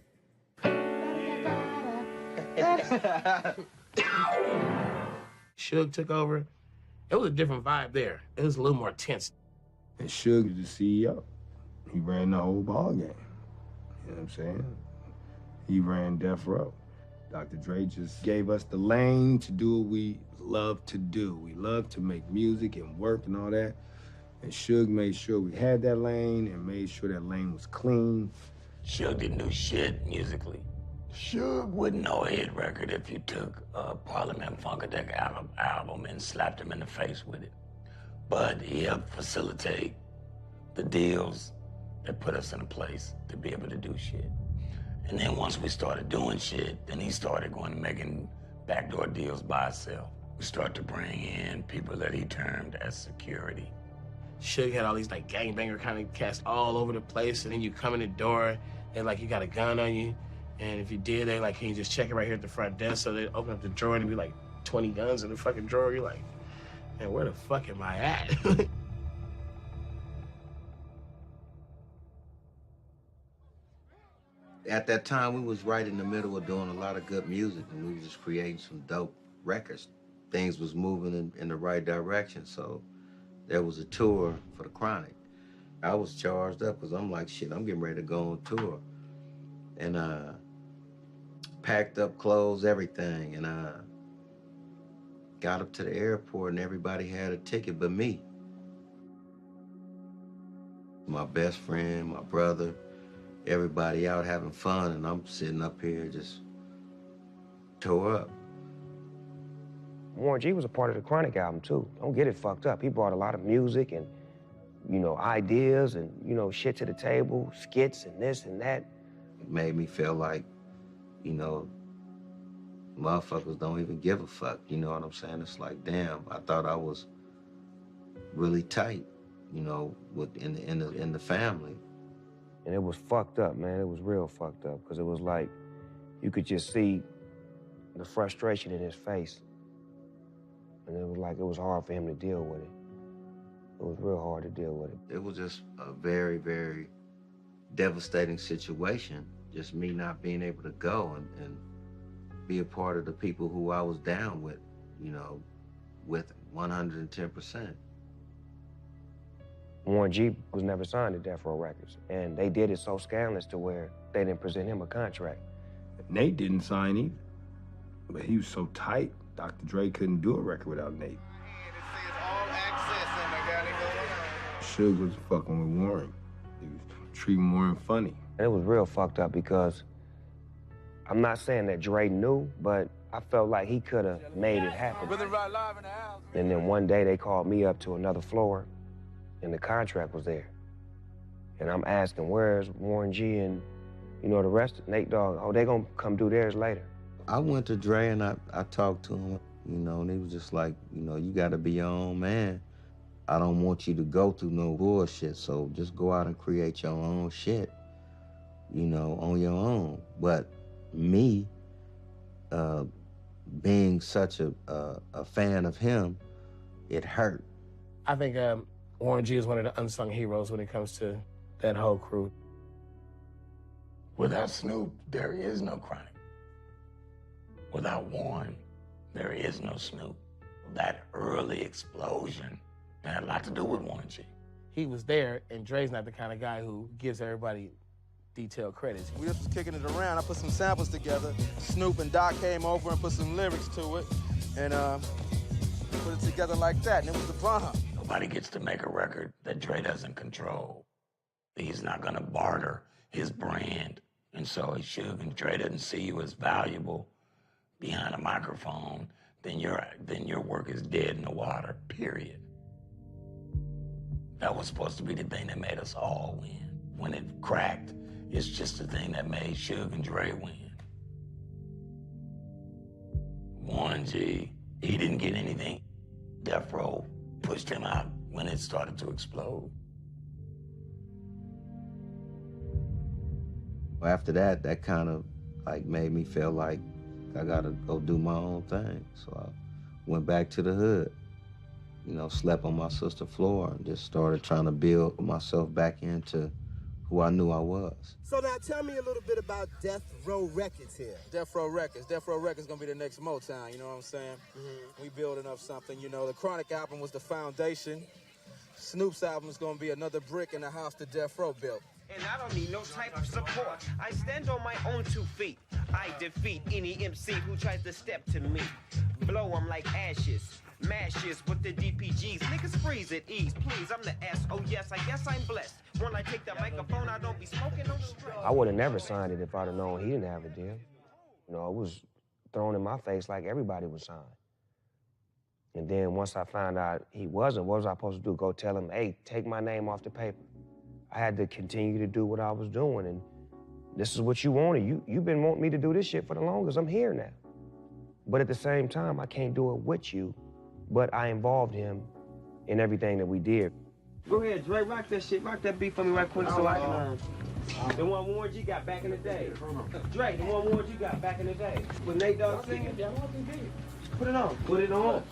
Speaker 3: Suge took over. It was a different vibe there. It was a little more tense.
Speaker 11: And Suge was the CEO. He ran the whole ball game. You know what I'm saying? He ran Death Row. Dr. Dre just gave us the lane to do what we love to do. We love to make music and work and all that. And Suge made sure we had that lane and made sure that lane was clean.
Speaker 13: Suge didn't do shit musically. Suge wouldn't know a hit record if you took a Parliament Funkadelic album and slapped him in the face with it. But he helped facilitate the deals that put us in a place to be able to do shit. And then once we started doing shit, then he started going and making backdoor deals by himself. We started to bring in people that he termed as security.
Speaker 3: Suge had all these like gangbanger kind of cats all over the place, and then you come in the door and like you got a gun on you, and if you did, they like, can you just check it right here at the front desk? So they open up the drawer and it'd be like 20 guns in the fucking drawer. You're like, man, where the fuck am I at?
Speaker 6: At that time, we was right in the middle of doing a lot of good music, and we was just creating some dope records. Things was moving in the right direction, so there was a tour for the Chronic. I was charged up because I'm like, shit, I'm getting ready to go on tour. And packed up clothes, everything, and got up to the airport and everybody had a ticket but me. My best friend, my brother, everybody out having fun, and I'm sitting up here just tore up.
Speaker 2: Warren G was a part of the Chronic album too. Don't get it fucked up. He brought a lot of music and, you know, ideas and, you know, shit to the table, skits and this and that.
Speaker 6: It made me feel like, you know, motherfuckers don't even give a fuck, you know what I'm saying? It's like, damn, I thought I was really tight, you know, in the family.
Speaker 2: And it was fucked up, man. It was real fucked up, because it was like, you could just see the frustration in his face. And it was like, it was hard for him to deal with it. It was real hard to deal with it.
Speaker 6: It was just a very, very devastating situation, just me not being able to go and be a part of the people who I was down with, you know, with 110%.
Speaker 2: Warren G was never signed to Death Row Records, and they did it so scandalous to where they didn't present him a contract.
Speaker 11: Nate didn't sign either, but he was so tight, Dr. Dre couldn't do a record without Nate. Suge was fucking with Warren. He was treating Warren funny.
Speaker 2: And it was real fucked up because I'm not saying that Dre knew, but I felt like he could have made it happen. And then one day they called me up to another floor, and the contract was there. And I'm asking, where's Warren G and, you know, the rest of Nate Dogg? Oh, they gonna come do theirs later.
Speaker 6: I went to Dre and I talked to him, you know, and he was just like, you know, you gotta be your own man. I don't want you to go through no bullshit, so just go out and create your own shit, you know, on your own. But me, being such a fan of him, it hurt.
Speaker 3: I think Warren G is one of the unsung heroes when it comes to that whole crew.
Speaker 13: Without Snoop, there is no Chronic. Without Warren, there is no Snoop. That early explosion had a lot to do with Warren G.
Speaker 3: he was there, and Dre's not the kind of guy who gives everybody detailed credits.
Speaker 8: We just was kicking it around. I put some samples together. Snoop and Doc came over and put some lyrics to it, and put it together like that, and it was the bomb.
Speaker 13: Nobody gets to make a record that Dre doesn't control. He's not gonna barter his brand. And so if Suge and Dre doesn't see you as valuable behind a microphone, then your work is dead in the water, period. That was supposed to be the thing that made us all win. When it cracked, it's just the thing that made Suge and Dre win. Warren G, he didn't get anything. Death Row pushed him out when it started to explode.
Speaker 6: After that, that kind of like made me feel like I gotta go do my own thing. So I went back to the hood, you know, slept on my sister's floor and just started trying to build myself back into who I knew I was.
Speaker 5: So now tell me a little bit about Death Row Records here.
Speaker 8: Death Row Records gonna be the next Motown, you know what I'm saying? We building up something, you know. The Chronic album was the foundation. Snoop's album is gonna be another brick in the house that Death Row built.
Speaker 16: And I don't need no type of support. I stand on my own 2 feet. I defeat any MC who tries to step to me. Blow them like ashes. Mashes with the DPGs. Niggas freeze at ease. Please, I'm the S. Oh yes, I guess I'm blessed. When I take the microphone, I don't be smoking no stress.
Speaker 2: I would have never signed it if I'd have known he didn't have a deal. You know, it was thrown in my face like everybody was signed. And then once I found out he wasn't, what was I supposed to do? Go tell him, hey, take my name off the paper. I had to continue to do what I was doing, and this is what you wanted. You've been wanting me to do this shit for the longest. I'm here now. But at the same time, I can't do it with you, but I involved him in everything that we did.
Speaker 16: Go ahead, Dre, rock that shit. Rock that beat for me right quick so I can, the one Warren G got back in the day. Dre, the one Warren G got back in the day. With Nate Dogg singing. Put it on. Put it on.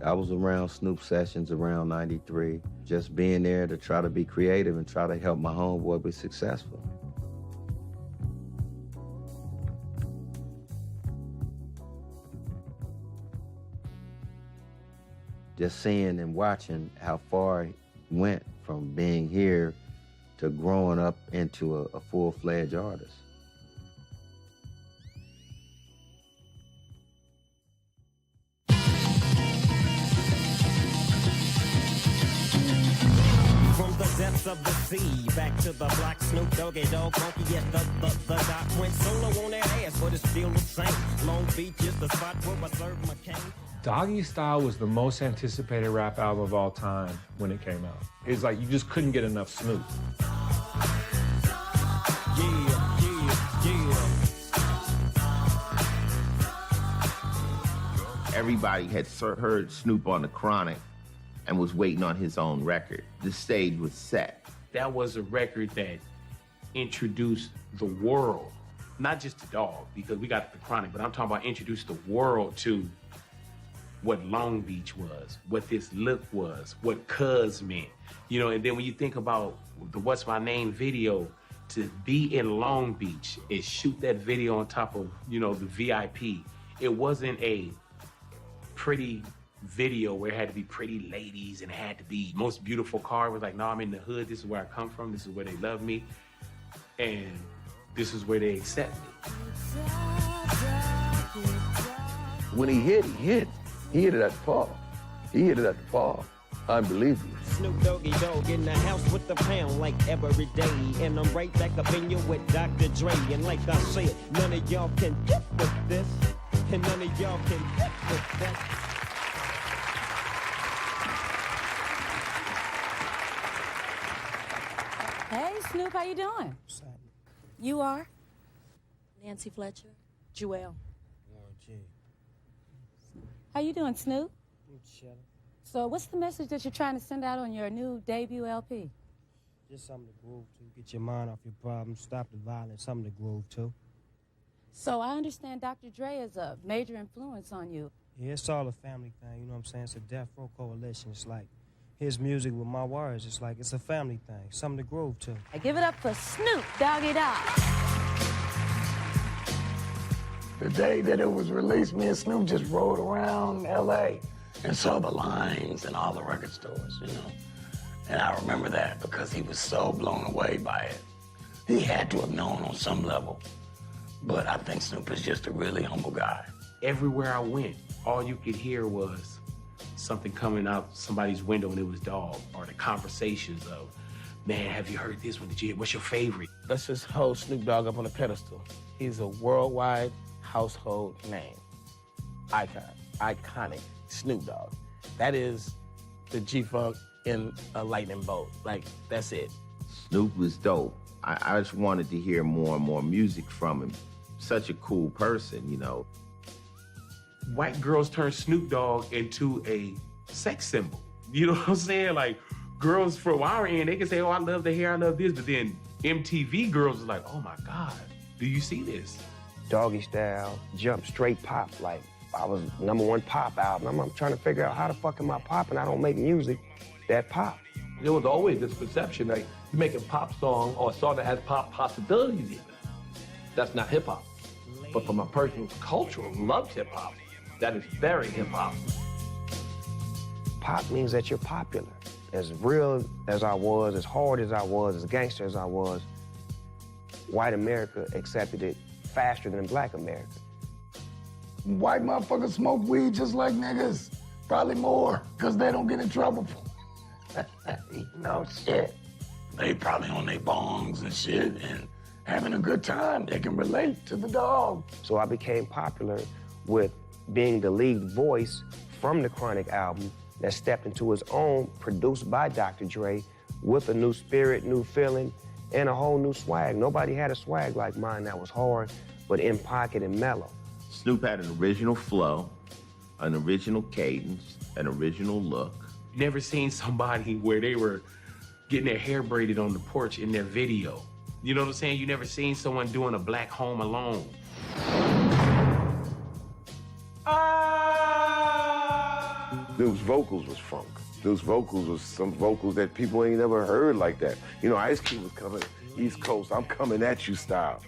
Speaker 6: I was around Snoop sessions around 93, just being there to try to be creative and try to help my homeboy be successful. Just seeing and watching how far he went from being here to growing up into a full-fledged artist.
Speaker 5: Depths of the sea, back to the block, Snoop Doggy Dogg, funky, yes, the doc went solo on that ass, but it's still the same. Long Beach is the spot where I serve McCain.
Speaker 17: Doggy Style was the most anticipated rap album of all time when it came out. It's like you just couldn't get enough Snoop.
Speaker 9: Everybody had heard Snoop on the Chronic and was waiting on his own record. The stage was set.
Speaker 24: That was a record that introduced the world, not just the Dog, because we got the Chronic, but I'm talking about introduced the world to what Long Beach was, what this look was, what Cuz meant. You know, and then when you think about the What's My Name video, to be in Long Beach and shoot that video on top of, you know, the VIP, it wasn't a pretty video where it had to be pretty ladies and it had to be most beautiful car. It was like, no, I'm in the hood. This is where I come from. This is where they love me. And this is where they accept me.
Speaker 4: When he hit, he hit it at the park. He hit it at the park. Unbelievable.
Speaker 5: Snoop Doggy Dogg in the house with the pound like every day. And I'm right back up in you with Dr. Dre. And like I said, none of y'all can get with this. And none of y'all can get with that.
Speaker 18: Hey, Snoop, how you doing? You are? Nancy Fletcher. Jewel. How you doing, Snoop?
Speaker 5: I'm chilling.
Speaker 18: So what's the message that you're trying to send out on your new debut LP?
Speaker 5: Just something to groove to. Get your mind off your problems. Stop the violence. Something to groove to.
Speaker 18: So I understand Dr. Dre is a major influence on you.
Speaker 5: Yeah, it's all a family thing. You know what I'm saying? It's a Death Row coalition. It's like his music with my words. It's like it's a family thing. Something to groove to.
Speaker 18: I give it up for Snoop Doggy Dogg.
Speaker 13: The day that it was released, me and Snoop just rode around L.A. and saw the lines in all the record stores, you know. And I remember that because he was so blown away by it. He had to have known on some level. But I think Snoop is just a really humble guy.
Speaker 24: Everywhere I went, all you could hear was something coming out somebody's window and it was Dog, or the conversations of, man, have you heard this one? Did you hear? What's your favorite?
Speaker 3: Let's just hold Snoop Dogg up on a pedestal. He's a worldwide household name. Icon, iconic Snoop Dogg. That is the G-Funk in a lightning bolt. Like, that's it.
Speaker 9: Snoop was dope. I just wanted to hear more and more music from him. Such a cool person, you know.
Speaker 24: White girls turn Snoop Dogg into a sex symbol. You know what I'm saying? Like, girls from our end, they can say, oh, I love the hair, I love this, but then MTV girls are like, oh my God, do you see this?
Speaker 2: Doggy Style, Jump, straight pop. Like, I was #1 pop album. I'm trying to figure out how the fuck am I popping? I don't make music that pop.
Speaker 7: There was always this perception that you make a pop song or a song that has pop possibilities even. That's not hip hop. But from a person who's cultural, loves hip hop, that is very hip hop.
Speaker 2: Pop means that you're popular. As real as I was, as hard as I was, as gangster as I was, white America accepted it faster than black America.
Speaker 11: White motherfuckers smoke weed just like niggas. Probably more, because they don't get in trouble.
Speaker 13: No shit. They probably on their bongs and shit and having a good time. They can relate to the dog.
Speaker 2: So I became popular with being the lead voice from the Chronic album that stepped into his own, produced by Dr. Dre, with a new spirit, new feeling, and a whole new swag. Nobody had a swag like mine that was hard, but in pocket and mellow.
Speaker 9: Snoop had an original flow, an original cadence, an original look.
Speaker 24: Never seen somebody where they were getting their hair braided on the porch in their video. You know what I'm saying? You never seen someone doing a Black Home Alone.
Speaker 20: Snoop's vocals was funk. Snoop's vocals was some vocals that people ain't never heard like that. You know, Ice Cube was coming East Coast, I'm coming at you style.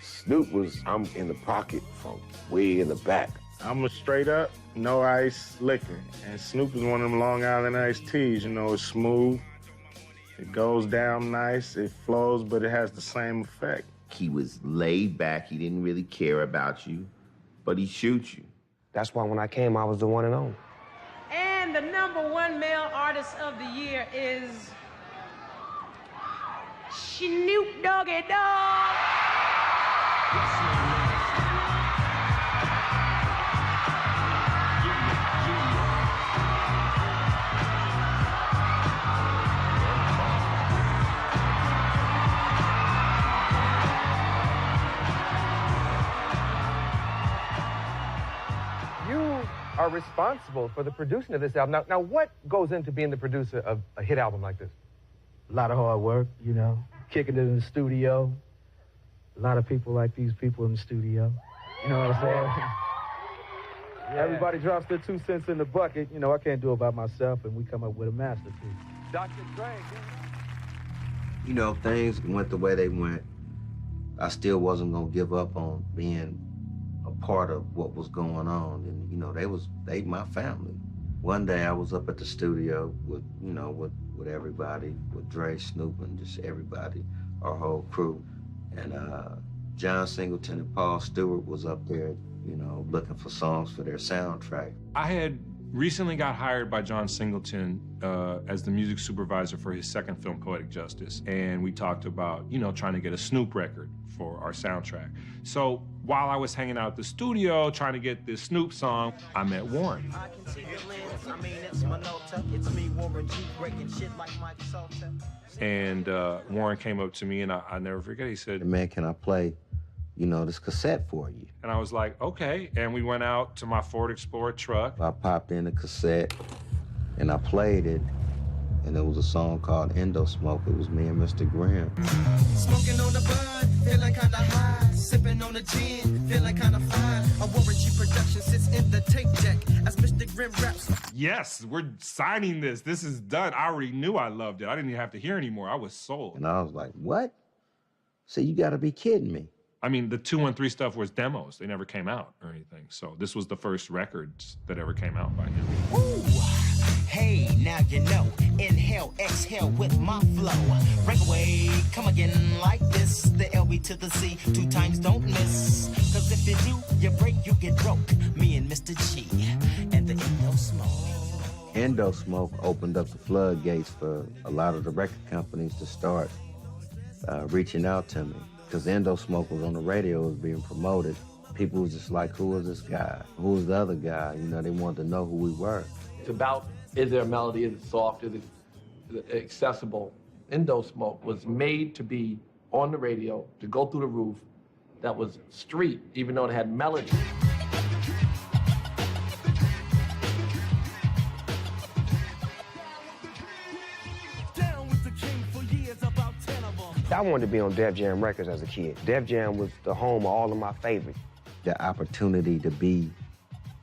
Speaker 20: Snoop was, I'm in the pocket funk, way in the back.
Speaker 15: I'm a straight up, no ice liquor. And Snoop is one of them Long Island iced teas. You know, it's smooth, it goes down nice, it flows, but it has the same effect.
Speaker 9: He was laid back, he didn't really care about you, but he shoots you.
Speaker 2: That's why when I came, I was the one and only.
Speaker 10: And the #1 male artist of the year is Snoop Doggy Dogg.
Speaker 14: Are responsible for the producing of this album. Now, what goes into being the producer of a hit album like this?
Speaker 19: A lot of hard work, you know, kicking it in the studio. A lot of people like these people in the studio. You know what I'm saying? Yeah. Everybody drops their 2 cents in the bucket. You know, I can't do it by myself, and we come up with a masterpiece.
Speaker 14: Dr. Dre.
Speaker 6: You know, things went the way they went. I still wasn't gonna give up on being a part of what was going on. And, you know, they my family. One day I was up at the studio with, you know, with everybody, with Dre, Snoop, and just everybody, our whole crew. And John Singleton and Paul Stewart was up there, you know, looking for songs for their soundtrack.
Speaker 17: I had recently got hired by John Singleton as the music supervisor for his second film, Poetic Justice. And we talked about, you know, trying to get a Snoop record for our soundtrack. So while I was hanging out at the studio trying to get this Snoop song, I met Warren. And Warren came up to me, and I never forget, he said,
Speaker 6: "Man, can I play, you know, this cassette for you?"
Speaker 17: And I was like, okay. And we went out to my Ford Explorer truck.
Speaker 6: I popped in the cassette, and I played it, and it was a song called Endo Smoke. It was me and Mr. Grimm.
Speaker 5: Smoking on the bud, feeling kinda high. Sipping on the gin, feeling kinda fine. A Warren G production sits in the tape deck as Mr. Grimm raps.
Speaker 17: Yes, we're signing this. This is done. I already knew I loved it. I didn't even have to hear anymore. I was sold.
Speaker 6: And I was like, what? So you gotta be kidding me.
Speaker 17: I mean, the 213 stuff was demos. They never came out or anything. So this was the first records that ever came out by him.
Speaker 12: Ooh. Hey, now you know. Inhale, exhale with my flow. Break away, come again like this. The LB to the C, 2 times don't miss. Cause if you do, you break, you get broke. Me and Mr. G and the Indo Smoke.
Speaker 6: Indo Smoke opened up the floodgates for a lot of the record companies to start reaching out to me. Because Indo Smoke was on the radio, it was being promoted. People was just like, who was this guy? Who was the other guy? You know, they wanted to know who we were.
Speaker 7: It's about, is there a melody, is it soft, is it accessible? Indo Smoke was made to be on the radio, to go through the roof, that was street, even though it had melody.
Speaker 2: I wanted to be on Def Jam Records as a kid. Def Jam was the home of all of my favorites.
Speaker 6: The opportunity to be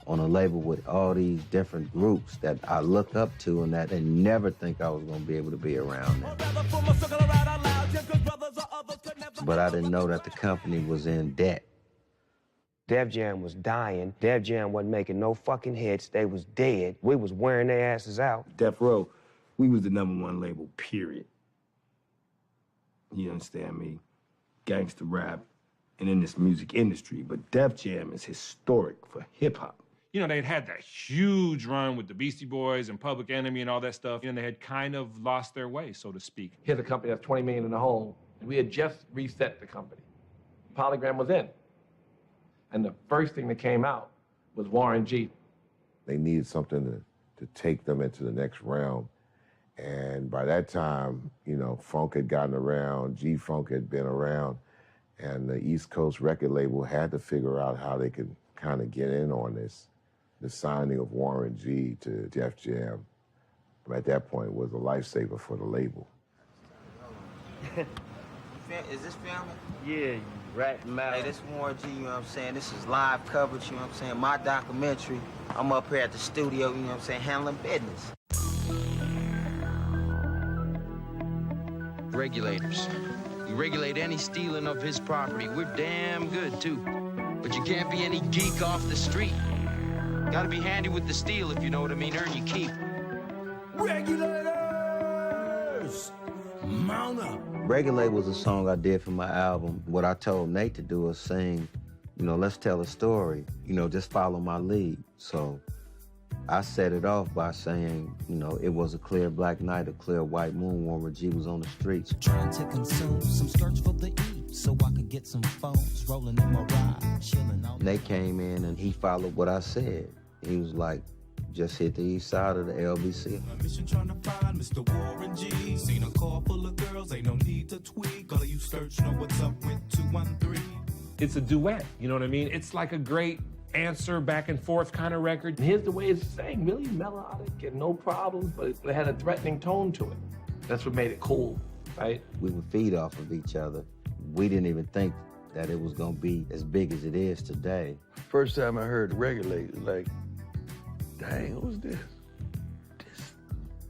Speaker 6: on a label with all these different groups that I look up to and that I never think I was going to be able to be around them. But I didn't know that the company was in debt.
Speaker 2: Def Jam was dying. Def Jam wasn't making no fucking hits. They was dead. We was wearing their asses out.
Speaker 11: Death Row, we was the #1 label, period. You understand me? Gangsta rap and in this music industry. But Def Jam is historic for hip-hop.
Speaker 17: You know, they'd had that huge run with the Beastie Boys and Public Enemy and all that stuff, and they had kind of lost their way, so to speak.
Speaker 7: Here's a company that's 20 million in the hole. We had just reset the company. Polygram was in. And the first thing that came out was Warren G.
Speaker 20: They needed something to take them into the next realm. And by that time, you know, funk had gotten around, G-Funk had been around, and the East Coast record label had to figure out how they could kind of get in on this. The signing of Warren G to Def Jam, at that point, was a lifesaver for the label.
Speaker 5: Is this family?
Speaker 16: Yeah, you rat mouth.
Speaker 5: Hey, this Warren G, you know what I'm saying? This is live coverage, you know what I'm saying? My documentary. I'm up here at the studio, you know what I'm saying, handling business.
Speaker 21: Regulators. We regulate any stealing of his property. We're damn good, too. But you can't be any geek off the street. Gotta be handy with the steel, if you know what I mean. Earn your keep.
Speaker 12: Regulators! Mount up!
Speaker 6: Regulate was a song I did for my album. What I told Nate to do was sing, you know, let's tell a story. You know, just follow my lead. So I set it off by saying, you know, it was a clear black night, a clear white moon, Warren G was on the streets.
Speaker 12: Trying to consume some skirts for the E, so I could get some phones rolling in my ride, chilling on.
Speaker 6: Nate came in and he followed what I said. He was like, just hit the east side of the LBC.
Speaker 12: Mission trying to find Mr. Warren G. Seen a car full of girls, ain't no need to tweak. All of you search know what's up with 213.
Speaker 17: It's a duet, you know what I mean? It's like a great answer back and forth kind of record. And here's the way it's sang, really melodic and no problems, but it had a threatening tone to it. That's what made it cool, right?
Speaker 6: We would feed off of each other. We didn't even think that it was gonna be as big as it is today.
Speaker 4: First time I heard Regulate, like, dang, who's this?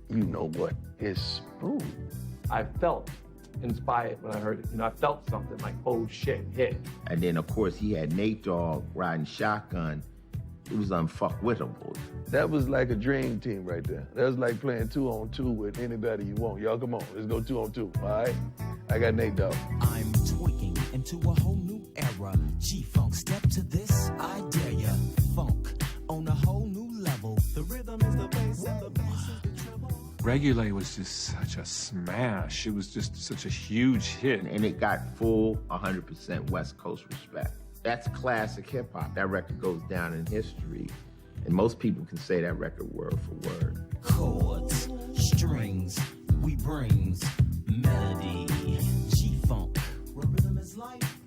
Speaker 4: You know what? It's smooth.
Speaker 7: I felt inspired when I heard it. You know, I felt something like, oh shit, hit.
Speaker 9: And then, of course, he had Nate Dogg riding shotgun. It was unfuckwittable.
Speaker 4: That was like a dream team right there. That was like playing 2-on-2 with anybody you want. Y'all, come on, let's go 2-on-2, all right? I got Nate Dogg.
Speaker 12: I'm tweaking into a whole new era. G-Funk, step to this, I dare ya. Funk on a whole new level. The rhythm is the bass and the bass is the treble.
Speaker 17: Regulate was just such a smash. It was just such a huge hit.
Speaker 9: And it got full 100% West Coast respect. That's classic hip hop. That record goes down in history. And most people can say that record word for word.
Speaker 12: Chords, strings, we brings melody. G-Funk, where rhythm is life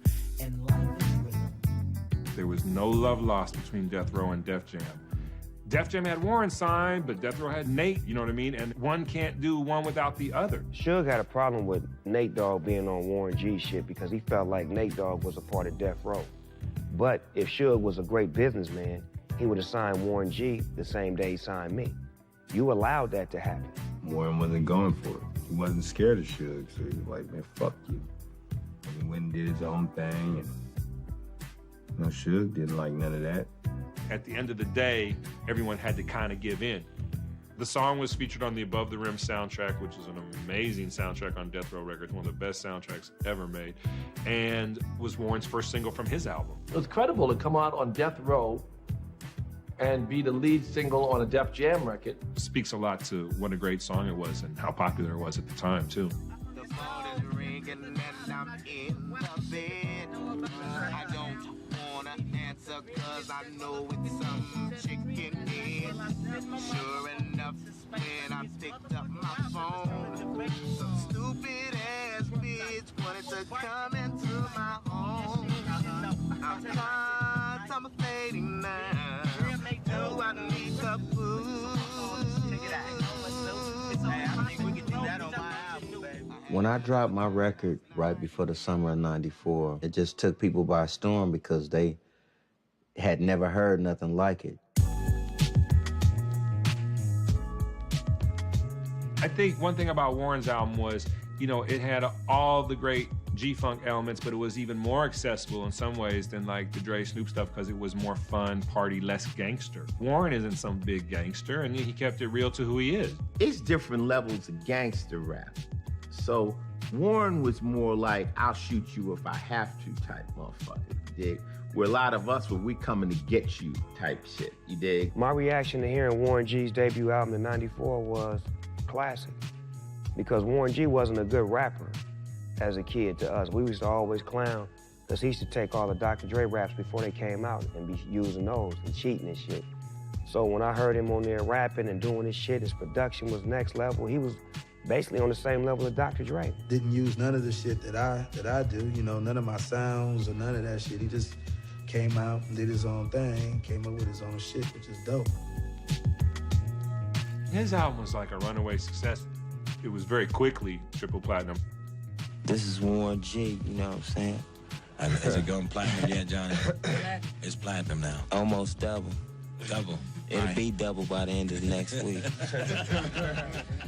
Speaker 12: and life is rhythm.
Speaker 17: There was no love lost between Death Row and Def Jam. Def Jam had Warren signed, but Death Row had Nate, you know what I mean? And one can't do one without the other.
Speaker 2: Suge had a problem with Nate Dogg being on Warren G shit because he felt like Nate Dogg was a part of Death Row. But if Suge was a great businessman, he would have signed Warren G the same day he signed me. You allowed that to happen.
Speaker 11: Warren wasn't going for it. He wasn't scared of Suge, so he was like, man, fuck you. And he went and did his own thing, and No, Suge didn't like none of that.
Speaker 17: At the end of the day, everyone had to kind of give in. The song was featured on the Above the Rim soundtrack, which is an amazing soundtrack on Death Row Records, one of the best soundtracks ever made, and was Warren's first single from his album.
Speaker 7: It was credible to come out on Death Row and be the lead single on a Def Jam record.
Speaker 17: It speaks a lot to what a great song it was and how popular it was at the time, too.
Speaker 12: The phone is ringing and I'm in the bed. I don't wanna answer cause I know it's some chicken head. Sure enough, when I picked up my phone, some stupid ass bitch wanted to come into my home. I'm contemplating now. Do I need the food? I think we can do that on my album, baby.
Speaker 6: When I dropped my record right before the summer of '94, it just took people by storm because they had never heard nothing like it.
Speaker 17: I think one thing about Warren's album was, you know, it had all the great G-Funk elements, but it was even more accessible in some ways than like the Dre Snoop stuff because it was more fun, party, less gangster. Warren isn't some big gangster, and he kept it real to who he is.
Speaker 9: It's different levels of gangster rap. So Warren was more like, I'll shoot you if I have to type motherfucker, you dig? Where a lot of us, we coming to get you type shit, you dig?
Speaker 2: My reaction to hearing Warren G's debut album in '94 was classic, because Warren G wasn't a good rapper as a kid to us. We used to always clown, because he used to take all the Dr. Dre raps before they came out and be using those and cheating and shit. So when I heard him on there rapping and doing his shit, his production was next level. He was basically on the same level as Dr. Dre.
Speaker 19: Didn't use none of the shit that I do, you know, none of my sounds or none of that shit. He just came out and did his own thing, came up with his own shit, which is dope.
Speaker 17: His album was like a runaway success. It was very quickly triple platinum.
Speaker 1: This is Warren G, you know what I'm saying? Is it going platinum again, Johnny? It's platinum now. Almost double. Double. It'll be double by the end of next week.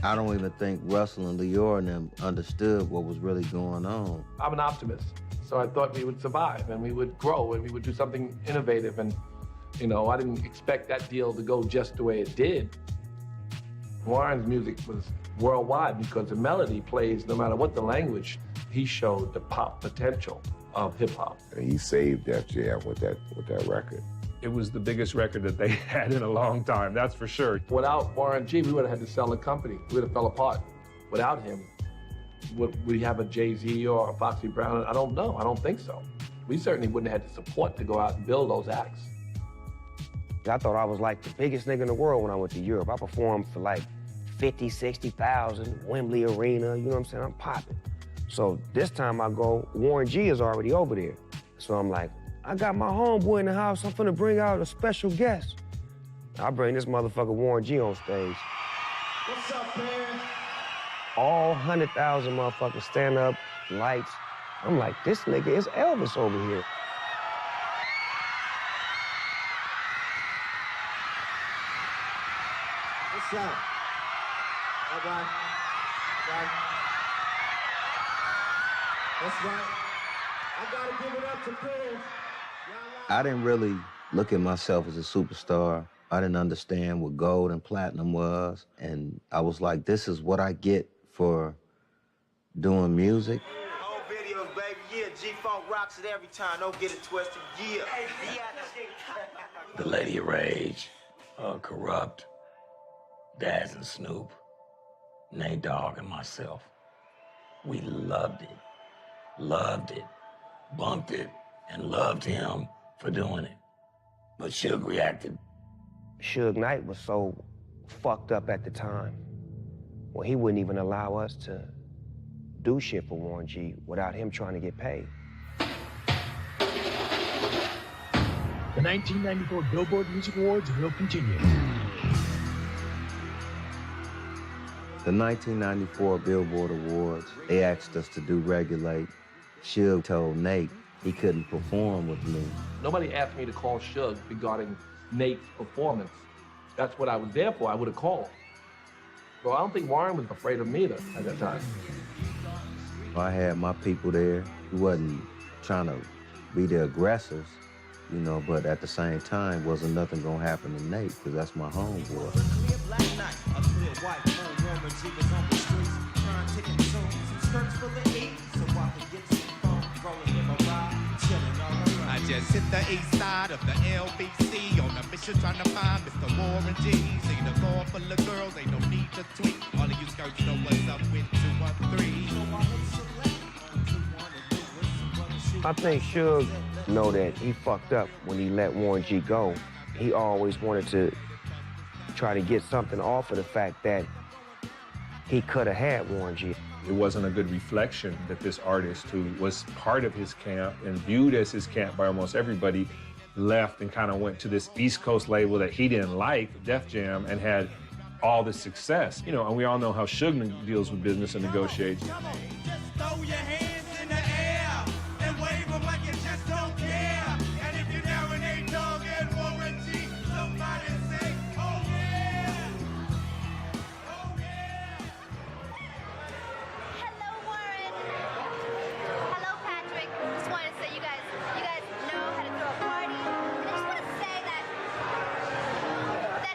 Speaker 6: I don't even think Russell and Lior and them understood what was really going on.
Speaker 7: I'm an optimist, so I thought we would survive and we would grow and we would do something innovative. And, you know, I didn't expect that deal to go just the way it did. Warren's music was worldwide because the melody plays no matter what the language. He showed the pop potential of hip hop.
Speaker 20: And he saved Def Jam with that record.
Speaker 17: It was the biggest record that they had in a long time, that's for sure.
Speaker 7: Without Warren G, we would have had to sell the company. We would have fell apart. Without him, would we have a Jay-Z or a Foxy Brown? I don't know. I don't think so. We certainly wouldn't have had the support to go out and build those acts.
Speaker 2: I thought I was like the biggest nigga in the world when I went to Europe. I performed for like 50, 60,000, Wembley Arena, you know what I'm saying? I'm popping. So this time I go, Warren G is already over there. So I'm like, I got my homeboy in the house, I'm finna bring out a special guest. I bring this motherfucker Warren G on stage.
Speaker 12: What's up, man?
Speaker 2: All 100,000 motherfuckers stand up, lights. I'm like, this nigga is Elvis over here.
Speaker 12: What's up? All right. That's right. I gotta give it up to Prince.
Speaker 6: I didn't really look at myself as a superstar. I didn't understand what gold and platinum was. And I was like, this is what I get for doing music.
Speaker 12: Home videos, baby. Yeah, G-Funk rocks it every time. Don't get it twisted. Yeah.
Speaker 13: The Lady of Rage, Corrupt, Daz and Snoop, Nate Dogg and myself. We loved it, bumped it, and loved him for doing it. But Suge reacted.
Speaker 2: Suge Knight was so fucked up at the time. Well, he wouldn't even allow us to do shit for Warren G without him trying to get paid.
Speaker 8: The 1994 Billboard Music Awards will continue.
Speaker 6: The 1994 Billboard Awards, they asked us to do Regulate. Suge told Nate he couldn't perform with me.
Speaker 7: Nobody asked me to call Suge regarding Nate's performance. That's what I was there for. I would have called. So I don't think Warren was afraid of me either at that time.
Speaker 6: I had my people there. He wasn't trying to be the aggressors. you know, but at the same time, wasn't nothing gonna happen to Nate, because that's my homeboy.
Speaker 3: I just hit the east side of the LBC on a mission trying to find Mr. Warren G. See the car full of girls, ain't no need to tweet. All of you skirts know what's up with 213.
Speaker 2: I think Suge know that he fucked up when he let Warren G go. He always wanted to try to get something off of the fact that he could have had Warren G.
Speaker 17: It wasn't a good reflection that this artist, who was part of his camp and viewed as his camp by almost everybody, left and kind of went to this East Coast label that he didn't like, Def Jam, and had all the success. You know, and we all know how Suge deals with business and negotiates.
Speaker 3: Throw your hands in the air and wave them like you just don't care. And if you're down with Nate Dogg and Warren G, somebody say, oh yeah. Oh yeah.
Speaker 18: Hello, Warren. Hello, Patrick. Just wanted to say you guys know how to throw a party. And I just want to say that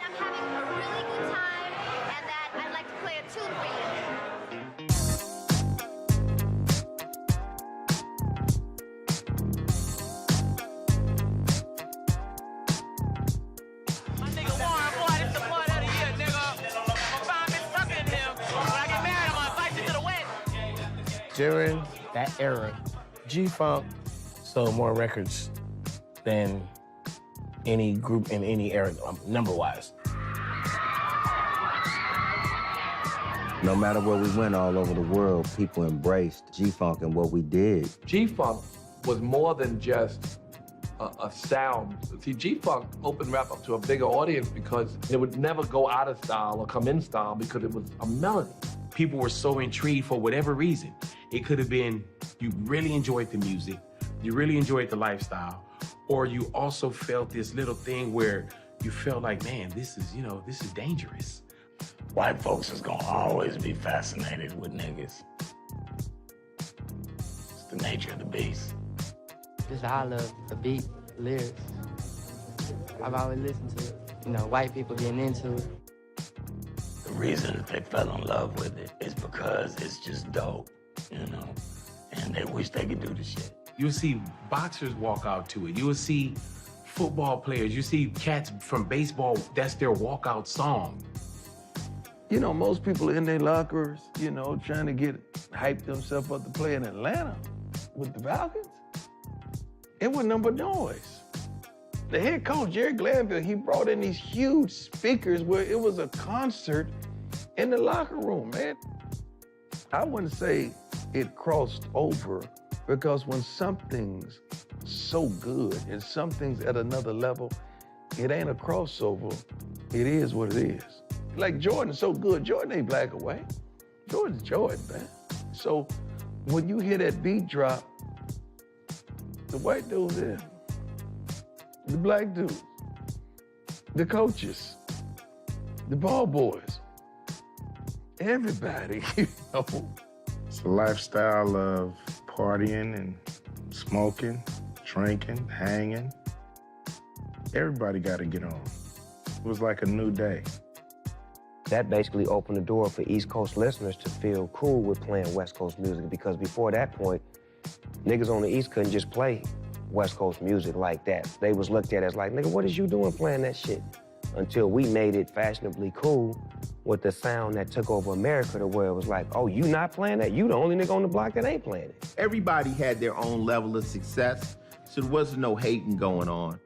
Speaker 18: I'm having a really good time and that I'd like to play a tune for you.
Speaker 22: During that era, G-Funk sold more records than any group in any era, number-wise.
Speaker 6: No matter where we went all over the world, people embraced G-Funk and what we did.
Speaker 7: G-Funk was more than just a sound. See, G-Funk opened rap up to a bigger audience because it would never go out of style or come in style because it was a melody.
Speaker 24: People were so intrigued for whatever reason. It could have been you really enjoyed the music, you really enjoyed the lifestyle, or you also felt this little thing where you felt like, man, this is dangerous.
Speaker 13: White folks is gonna always be fascinated with niggas. It's the nature of the beast.
Speaker 23: Just how I love the beat, the lyrics. I've always listened to it. You know, white people getting into it.
Speaker 13: The reason that they fell in love with it is because it's just dope, you know? And they wish they could do the shit.
Speaker 24: You'll see boxers walk out to it. You will see football players. You see cats from baseball, that's their walkout song.
Speaker 4: You know, most people in their lockers, you know, trying to hype themselves up to play in Atlanta with the Falcons. It was nothing but noise. The head coach, Jerry Glanville, he brought in these huge speakers where it was a concert in the locker room, man. I wouldn't say it crossed over, because when something's so good and something's at another level, it ain't a crossover. It is what it is. Like Jordan's so good, Jordan ain't black or white. Jordan's Jordan, man. So when you hear that beat drop, the white dudes there, the black dudes, the coaches, the ball boys, everybody, you know.
Speaker 15: It's a lifestyle of partying and smoking, drinking, hanging. Everybody got to get on. It was like a new day.
Speaker 2: That basically opened the door for East Coast listeners to feel cool with playing West Coast music, because before that point, niggas on the East couldn't just play West Coast music like that. They was looked at as like, nigga, what is you doing playing that shit? Until we made it fashionably cool with the sound that took over America, to where it was like, oh, you not playing that? You the only nigga on the block that ain't playing it.
Speaker 9: Everybody had their own level of success, so there wasn't no hating going on.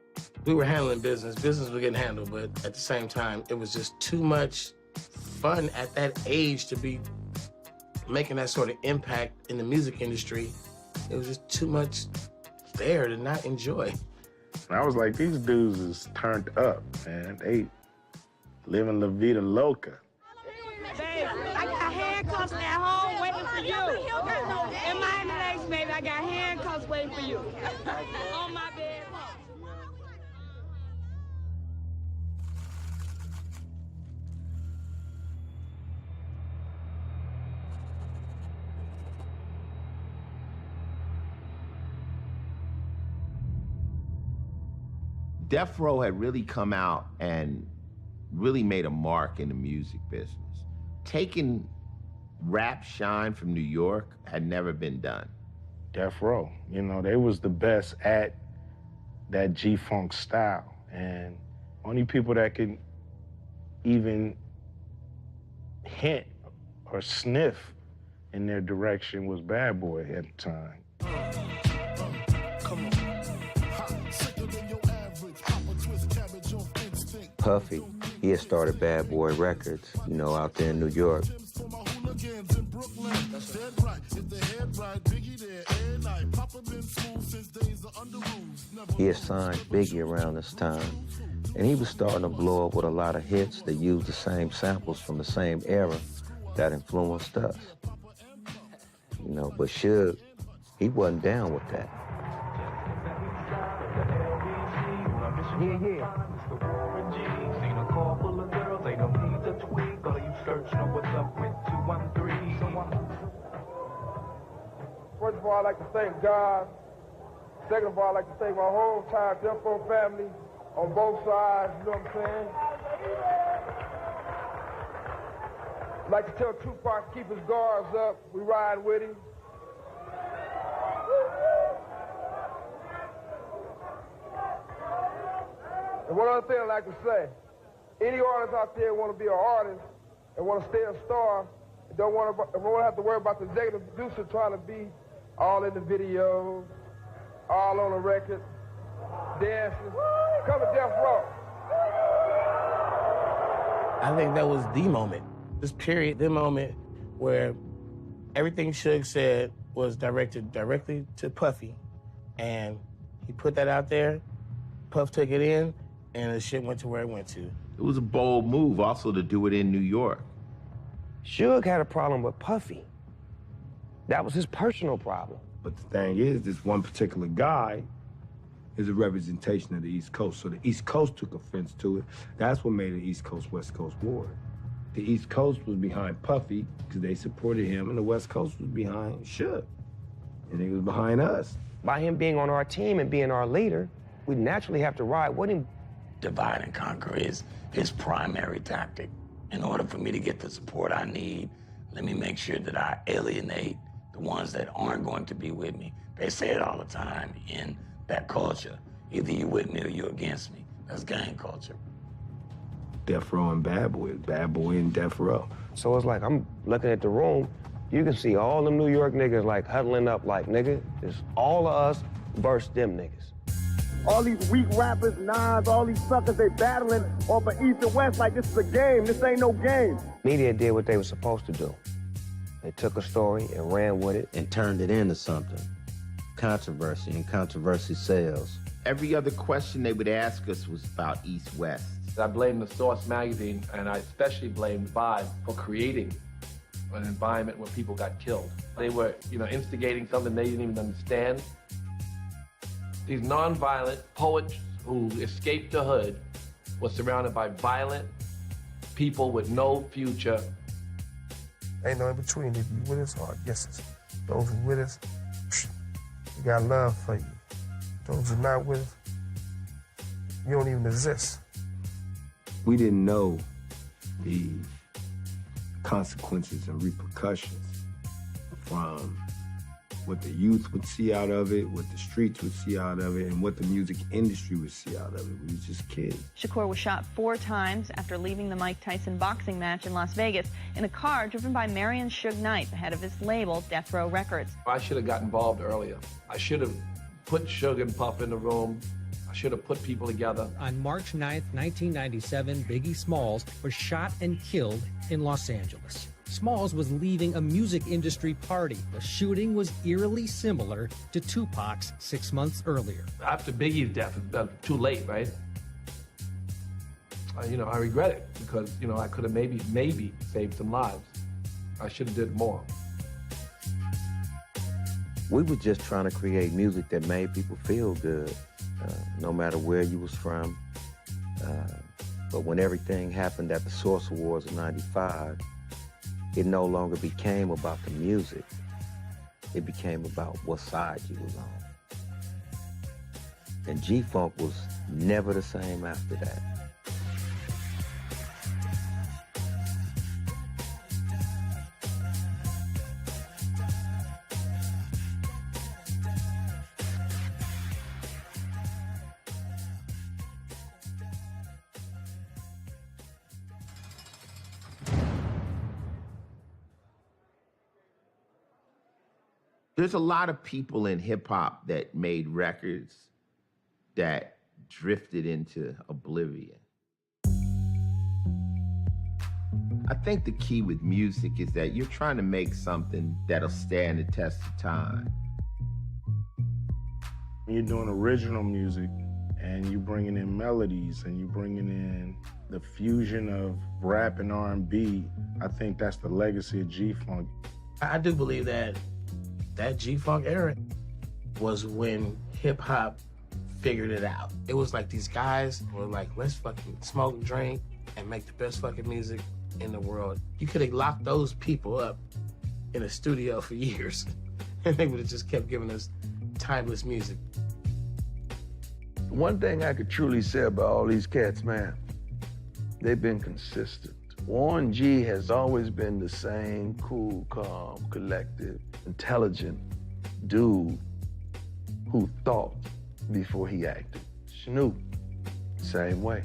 Speaker 22: We were handling business was getting handled, but at the same time, it was just too much fun at that age to be making that sort of impact in the music industry. It was just too much there to not enjoy.
Speaker 15: And I was like, these dudes is turned up, man. They living La Vida Loca.
Speaker 10: Babe, I got handcuffs at home waiting for you. In Miami Lakes, baby, I got handcuffs waiting for you. On my bed.
Speaker 9: Death Row had really come out and really made a mark in the music business. Taking rap shine from New York had never been done.
Speaker 15: Death Row, you know, they was the best at that G-Funk style. And only people that could even hint or sniff in their direction was Bad Boy at the time.
Speaker 6: Puffy, he had started Bad Boy Records, you know, out there in New York. He had signed Biggie around this time, and he was starting to blow up with a lot of hits that used the same samples from the same era that influenced us. You know, but Suge, he wasn't down with that.
Speaker 5: First of all, I'd like to thank God. Second of all, I'd like to thank my whole entire Death Row family on both sides, you know what I'm saying? I'd like to tell Tupac to keep his guards up. We ride with him. And one other thing I'd like to say, any artist out there want to be an artist and want to stay a star, and don't want to have to worry about the executive producer trying to be all in the videos, all on the record, dancing. Come to Death Row.
Speaker 22: I think that was the moment, this period, the moment where everything Suge said was directed directly to Puffy, and he put that out there, Puff took it in, and the shit went to where it went to.
Speaker 9: It was a bold move also to do it in New York.
Speaker 2: Suge had a problem with Puffy. That was his personal problem.
Speaker 11: But the thing is, this one particular guy is a representation of the East Coast. So the East Coast took offense to it. That's what made it East Coast-West Coast war. The East Coast was behind Puffy because they supported him, and the West Coast was behind Suge. And he was behind us.
Speaker 2: By him being on our team and being our leader, we naturally have to ride with him.
Speaker 13: Divide and conquer is his primary tactic. In order for me to get the support I need, let me make sure that I alienate the ones that aren't going to be with me. They say it all the time in that culture. Either you with me or you against me. That's gang culture.
Speaker 11: Death Row and Bad Boy and Death Row.
Speaker 2: So it's like, I'm looking at the room, you can see all them New York niggas like huddling up like, nigga, it's all of us versus them niggas.
Speaker 5: All these weak rappers, Nas, all these suckers, they battling off of East and West like this is a game. This ain't no game.
Speaker 2: Media did what they were supposed to do. They took a story and ran with it.
Speaker 6: And turned it into something. Controversy, and controversy sells.
Speaker 9: Every other question they would ask us was about East-West.
Speaker 7: I blame the Source magazine, and I especially blame Vibe for creating an environment where people got killed. They were, instigating something they didn't even understand. These nonviolent poets who escaped the hood were surrounded by violent people with no future.
Speaker 5: Ain't no in between. If you with us or against us. Those who with us, we got love for you. Those who not with us, you don't even exist.
Speaker 11: We didn't know the consequences and repercussions from what the youth would see out of it, what the streets would see out of it, and what the music industry would see out of it. We was just kids.
Speaker 14: Shakur was shot 4 times after leaving the Mike Tyson boxing match in Las Vegas in a car driven by Marion Suge Knight, the head of his label, Death Row Records.
Speaker 7: I should have got involved earlier. I should have put Suge and Puff in the room. I should have put people together.
Speaker 16: On March 9th, 1997, Biggie Smalls was shot and killed in Los Angeles. Smalls was leaving a music industry party. The shooting was eerily similar to Tupac's 6 months earlier.
Speaker 7: After Biggie's death, it's too late, right? I regret it because, I could have maybe saved some lives. I should have did more.
Speaker 6: We were just trying to create music that made people feel good, no matter where you was from. But when everything happened at the Source Awards of '95, it no longer became about the music. It became about what side you was on. And G-Funk was never the same after that.
Speaker 9: There's a lot of people in hip hop that made records that drifted into oblivion. I think the key with music is that you're trying to make something that'll stand the test of time.
Speaker 15: You're doing original music and you're bringing in melodies and you're bringing in the fusion of rap and R&B. I think that's the legacy of G-Funk.
Speaker 22: I do believe that G-Funk era was when hip-hop figured it out. It was like these guys were like, let's fucking smoke and drink and make the best fucking music in the world. You could have locked those people up in a studio for years and they would have just kept giving us timeless music.
Speaker 4: One thing I could truly say about all these cats, man, they've been consistent. Warren G has always been the same cool, calm, collected, intelligent dude who thought before he acted. Snoop, same way.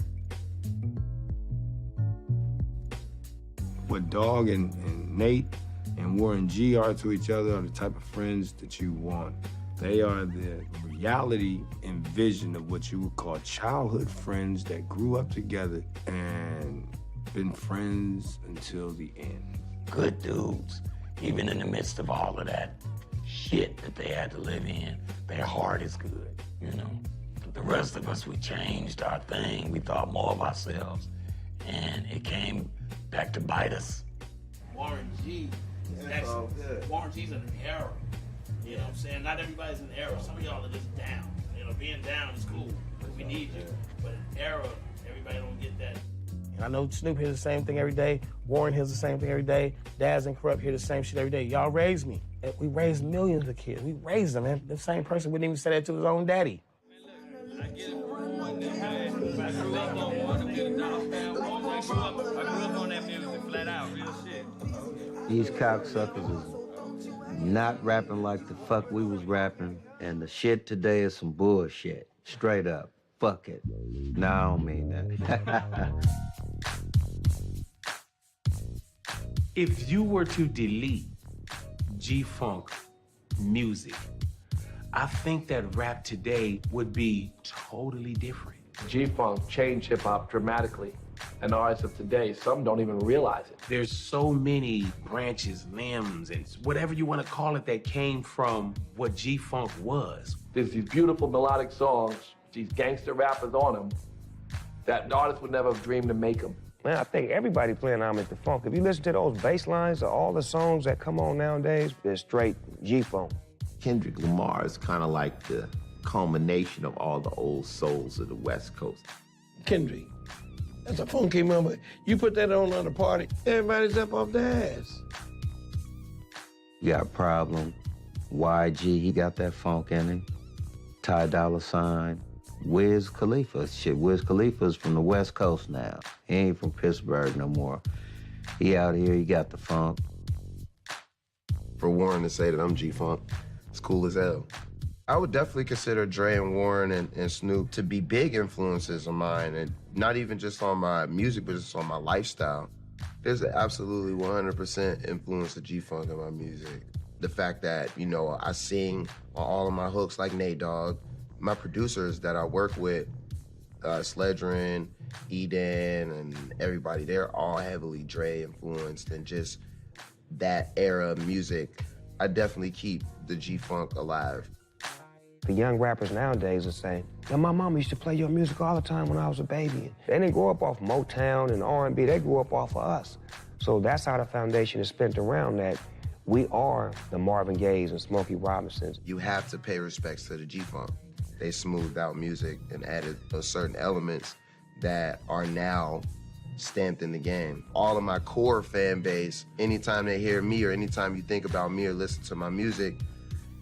Speaker 11: What Dog and Nate and Warren G are to each other are the type of friends that you want. They are the reality and vision of what you would call childhood friends that grew up together and been friends until the end.
Speaker 13: Good dudes, even in the midst of all of that shit that they had to live in, their heart is good, you know? The rest of us, we changed our thing. We thought more of ourselves, and it came back to bite us.
Speaker 1: Warren G is excellent. Warren G's an era. You know what I'm saying? Not everybody's in the era. Some of y'all are just down. You know, being down is cool. We need you. But in era, everybody don't get that.
Speaker 22: And I know Snoop hears the same thing every day. Warren hears the same thing every day. Daz and Corrupt hear the same shit every day. Y'all raised me. And we raised millions of kids. We raised them, man. The same person wouldn't even say that to his own daddy.
Speaker 6: These cocksuckers is not rapping like the fuck we was rapping, and the shit today is some bullshit. Straight up. Fuck it. No, I don't mean that.
Speaker 24: If you were to delete G-Funk music, I think that rap today would be totally different.
Speaker 7: G-Funk changed hip-hop dramatically. And the artists of today, some don't even realize it.
Speaker 24: There's so many branches, limbs, and whatever you want to call it that came from what G-Funk was.
Speaker 7: There's these beautiful melodic songs, these gangster rappers on them, that an artist would never have dreamed to make them.
Speaker 2: Man, I think everybody playing I'm into funk. If you listen to those bass lines of all the songs that come on nowadays, they're straight G-Funk.
Speaker 9: Kendrick Lamar is kind of like the culmination of all the old souls of the West Coast.
Speaker 4: Kendrick, that's a funky number. You put that on at a party, everybody's up off their ass.
Speaker 6: You got a problem. YG, he got that funk in him. Ty Dolla $ign. Wiz Khalifa. Shit, Wiz Khalifa's from the West Coast now. He ain't from Pittsburgh no more. He out here, he got the funk.
Speaker 19: For Warren to say that I'm G-Funk, it's cool as hell. I would definitely consider Dre and Warren and Snoop to be big influences of mine, and not even just on my music, but just on my lifestyle. There's an absolutely 100% influence of G-Funk in my music. The fact that, you know, I sing on all of my hooks like Nate Dogg. My producers that I work with, Sledgerin, Eden, and everybody, they're all heavily Dre influenced, and just that era of music, I definitely keep the G-Funk alive.
Speaker 2: The young rappers nowadays are saying, "Yo, my mama used to play your music all the time when I was a baby." They didn't grow up off Motown and R&B, they grew up off of us. So that's how the foundation is spent around that. We are the Marvin Gayes and Smokey Robinsons.
Speaker 19: You have to pay respects to the G-Funk. They smoothed out music and added certain elements that are now stamped in the game. All of my core fan base, anytime they hear me or anytime you think about me or listen to my music,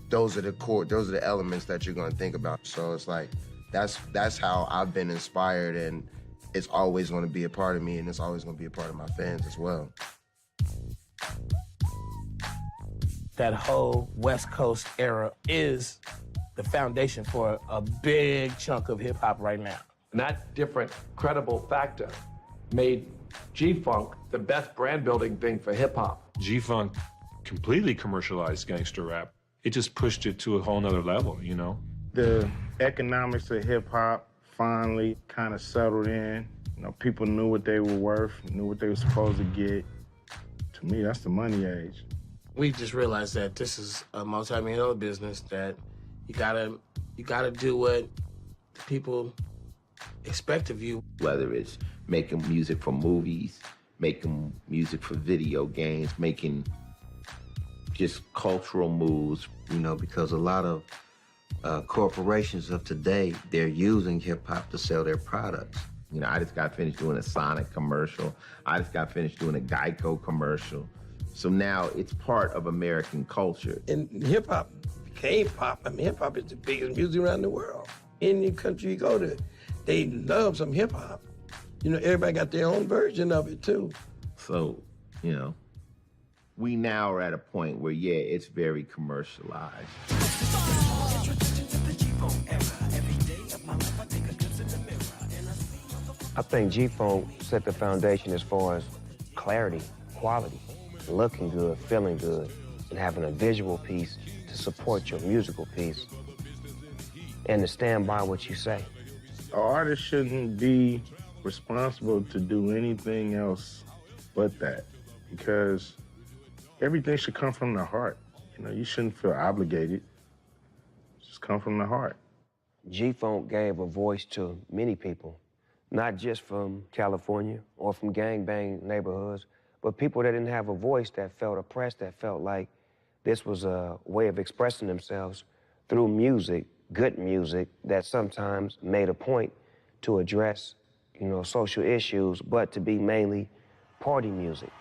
Speaker 19: those are the elements that you're gonna think about. So it's like That's how I've been inspired, and it's always going to be a part of me, and it's always going to be a part of my fans as well.
Speaker 22: That whole West Coast era is the foundation for a big chunk of hip hop right now.
Speaker 7: And that different, credible factor made G-Funk the best brand building thing for hip hop.
Speaker 17: G-Funk completely commercialized gangster rap. It just pushed it to a whole nother level, you know?
Speaker 15: The economics of hip hop finally kind of settled in. You know, people knew what they were worth, knew what they were supposed to get. To me, that's the money age.
Speaker 22: We just realized that this is a multi-million-dollar business, that you gotta do what the people expect of you.
Speaker 9: Whether it's making music for movies, making music for video games, making just cultural moves.
Speaker 6: You know, because a lot of corporations of today, they're using hip hop to sell their products.
Speaker 9: You know, I just got finished doing a Sonic commercial. I just got finished doing a Geico commercial. So now it's part of American culture.
Speaker 22: And hip hop became pop. I mean, hip hop is the biggest music around the world. Any country you go to, they love some hip hop. You know, everybody got their own version of it too.
Speaker 9: So, you know, we now are at a point where, yeah, it's very commercialized.
Speaker 2: I think G-Funk set the foundation as far as clarity, quality, looking good, feeling good, and having a visual piece to support your musical piece, and to stand by what you say.
Speaker 15: An artist shouldn't be responsible to do anything else but that, because everything should come from the heart. You know, you shouldn't feel obligated. Just come from the heart.
Speaker 2: G-Funk gave a voice to many people, not just from California or from gangbang neighborhoods, but people that didn't have a voice, that felt oppressed, that felt like this was a way of expressing themselves through music, good music, that sometimes made a point to address, you know, social issues, but to be mainly party music.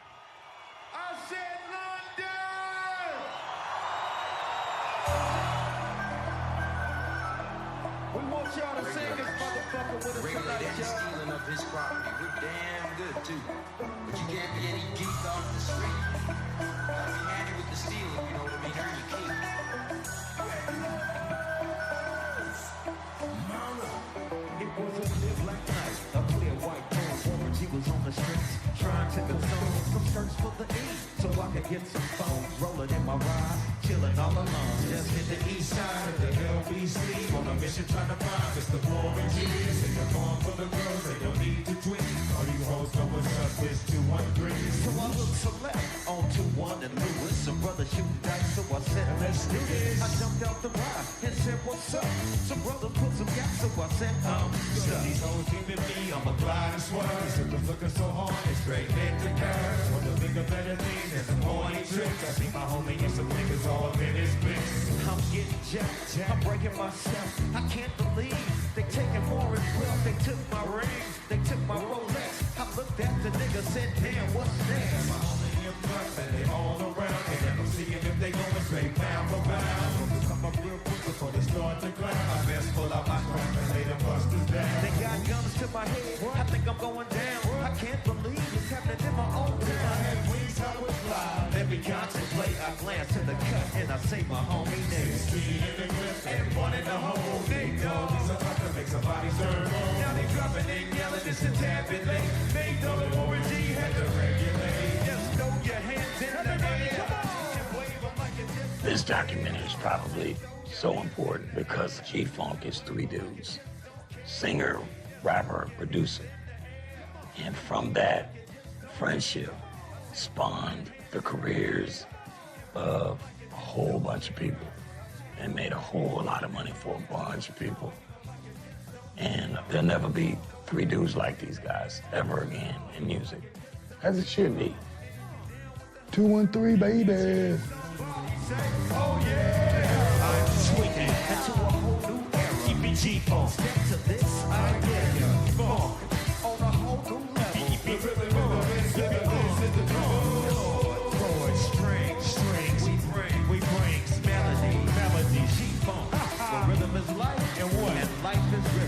Speaker 3: We want y'all to sing this motherfucker with us tonight, y'all. Stealing up his property, we're damn good too. But you can't be any geek off the street. Gotta be handy with the steel, you know what I mean? Earn your keep. It was a live like night, a clear white man. Warren G was on the streets, trying to console some search for the E, so I could get some phones, rolling in my ride, chilling all alone. Just hit the east side of the LBC, on a mission trying to find Mr. Warren G. Sing a song for the girls, they don't need to tweet. All you hoes know what's up, it's 213. So I look select on 21 and Lewis, some brothers shooting dice, so I said, let's do this. I jumped out the ride and said, what's up? Some brother put some gas, so I said, so these hoes giving me, I'm a glide and swerve. These hookers looking so hard, it's straight hit the curve. Want to think of better things than some horny tricks. I see my homie and some niggas all in his mix. I'm getting jacked, I'm breaking myself. I can't believe they taking more as well. They took my ring, they took my Rolex. I looked at the nigga, said, damn, what's next? My homie and plus, and they all around. And then I'm seeing if they going straight pound for pound. So come up real quick before they start to clown. My best pull out my strap and lay the busters down. They got guns to my head, I think I'm going down. I can't believe it's happening in my own town. I had wings, I was fly. Let me contemplate, I glance to the cut and I say my homie name. Speed in the clip and one in the hole. They know these about to make somebody serve on. Now they dropping, they yelling, it's a tapping late. They know the Warren G had to regulate. Just throw your hands in the air and wave them like it's just...
Speaker 13: This documentary is probably so important because G-Funk is three dudes: singer, rapper, producer. And from that friendship spawned the careers of a whole bunch of people and made a whole lot of money for a bunch of people. And there'll never be three dudes like these guys ever again in music, as it should be.
Speaker 11: 213, baby.
Speaker 3: Oh yeah, I'm swinging into a whole new era. Keep me G-Funk. Step to this, I get ya. Funk on a whole new level. Keep it chords, strings, we bring melody, G-Funk. Where rhythm is life and what? And life is rhythm.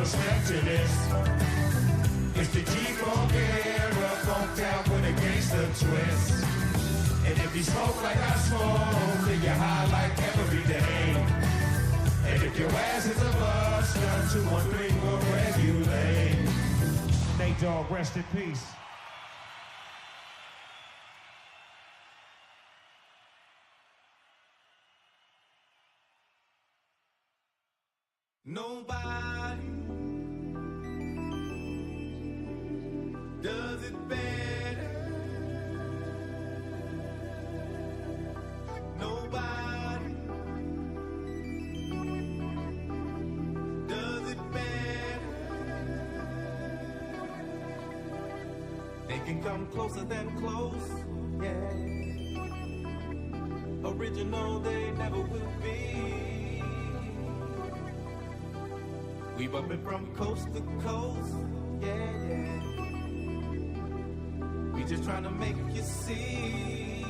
Speaker 3: step to this. It's the G-Funk era, funked out with a gangster twist. And if you smoke like I smoke, then you're high like every day. And if your ass is a buster, 213 will regulate. Nate Dogg, rest in peace.
Speaker 8: Nobody does it better. Nobody does it better. They can come closer than close, yeah. Original they never will be. We bumpin' from coast to coast, yeah, yeah. We just tryna make you see.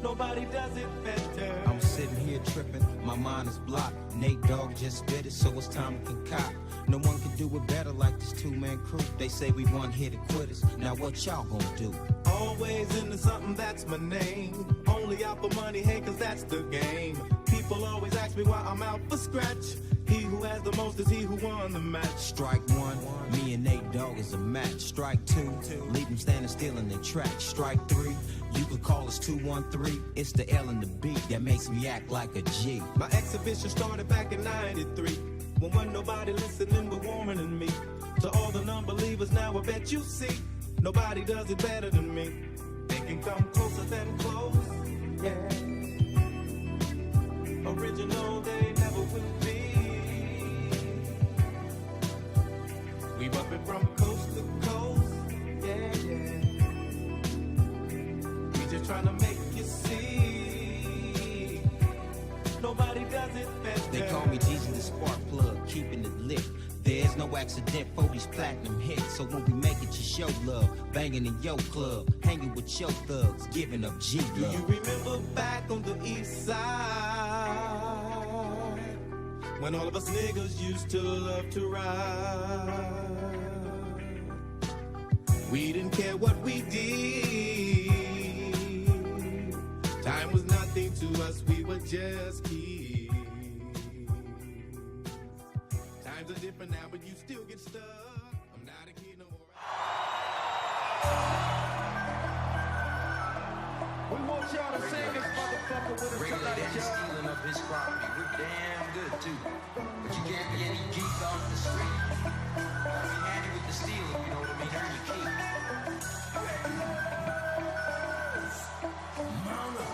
Speaker 8: Nobody does it better.
Speaker 12: I'm sitting here tripping, my mind is blocked. Nate Dogg just did it, so it's time to concoct. No one can do it better like this two-man crew. They say we one here to quit us. Now what y'all gonna do?
Speaker 8: Always into something, that's my name. Only out for money, hey, cause that's the game. People always ask me why I'm out for scratch. He who has the most is he who won the match.
Speaker 12: Strike one, me and Nate Dogg is a match. Strike two, leave them standing still in their track. Strike three, you could call us 213. It's the L and the B that makes me act like a G.
Speaker 8: My exhibition started back in '93, when wasn't nobody listening but warmer than me. To all the non-believers now I bet you see, nobody does it better than me. They can come closer than close, yeah. Original they never will be. We bumpin' from coast to coast, yeah, yeah. We just tryna make you see. Nobody does it better.
Speaker 12: They call me Jesus the spark plug, keeping it lit. There's no accident for these platinum hits. So when we make it, you show love. Banging in your club, hanging with your thugs, giving up G love.
Speaker 8: Do you remember back on the east side, when all of us niggas used to love to ride? We didn't care what we did. Time was nothing to us, we were just kids. Times are different now, but you still get stuck. I'm not a kid no more.
Speaker 3: We want y'all to sing this motherfucker with us tonight, y'all.
Speaker 12: Stealing up his property, we're damn good too. But you can't be any geek off the street. Gotta be handy with the steel, if you know what I mean. Earn your keep.
Speaker 3: Mama,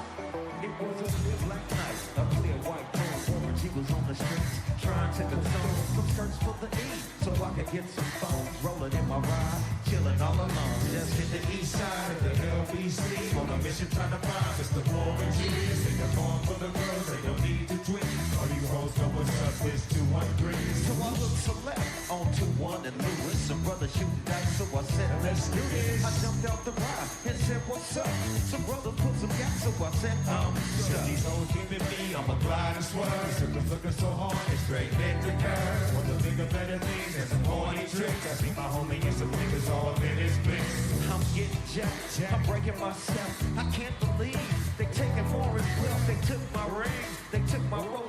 Speaker 3: it was a clear black night, a clear white man. Warren G was on the streets, trying to console some skirts for the E, so I could get some phones. Rolling in my ride, chilling all alone. Just hit the east side of the LBC, on a mission trying to find Mr. Warren G. Sing a poem for the girls, they don't need to tweet. All you hoes know what's up, it's 213. So I looked to left on 21 and Lewis. Some brothers shooting dice, so I said, let's do this. I jumped out the ride and said, what's up? Some brothers put some gas, so I said, stuck. These hoes keeping me, I'ma glide and swerve. Circles looking so hard, it's straight hit the curve. Want the bigger, better things and some horny tricks. I see my homie and some niggas all in his mix. I'm getting jacked, I'm breaking myself. I can't believe they taking more as well. They took my ring, they took my rope.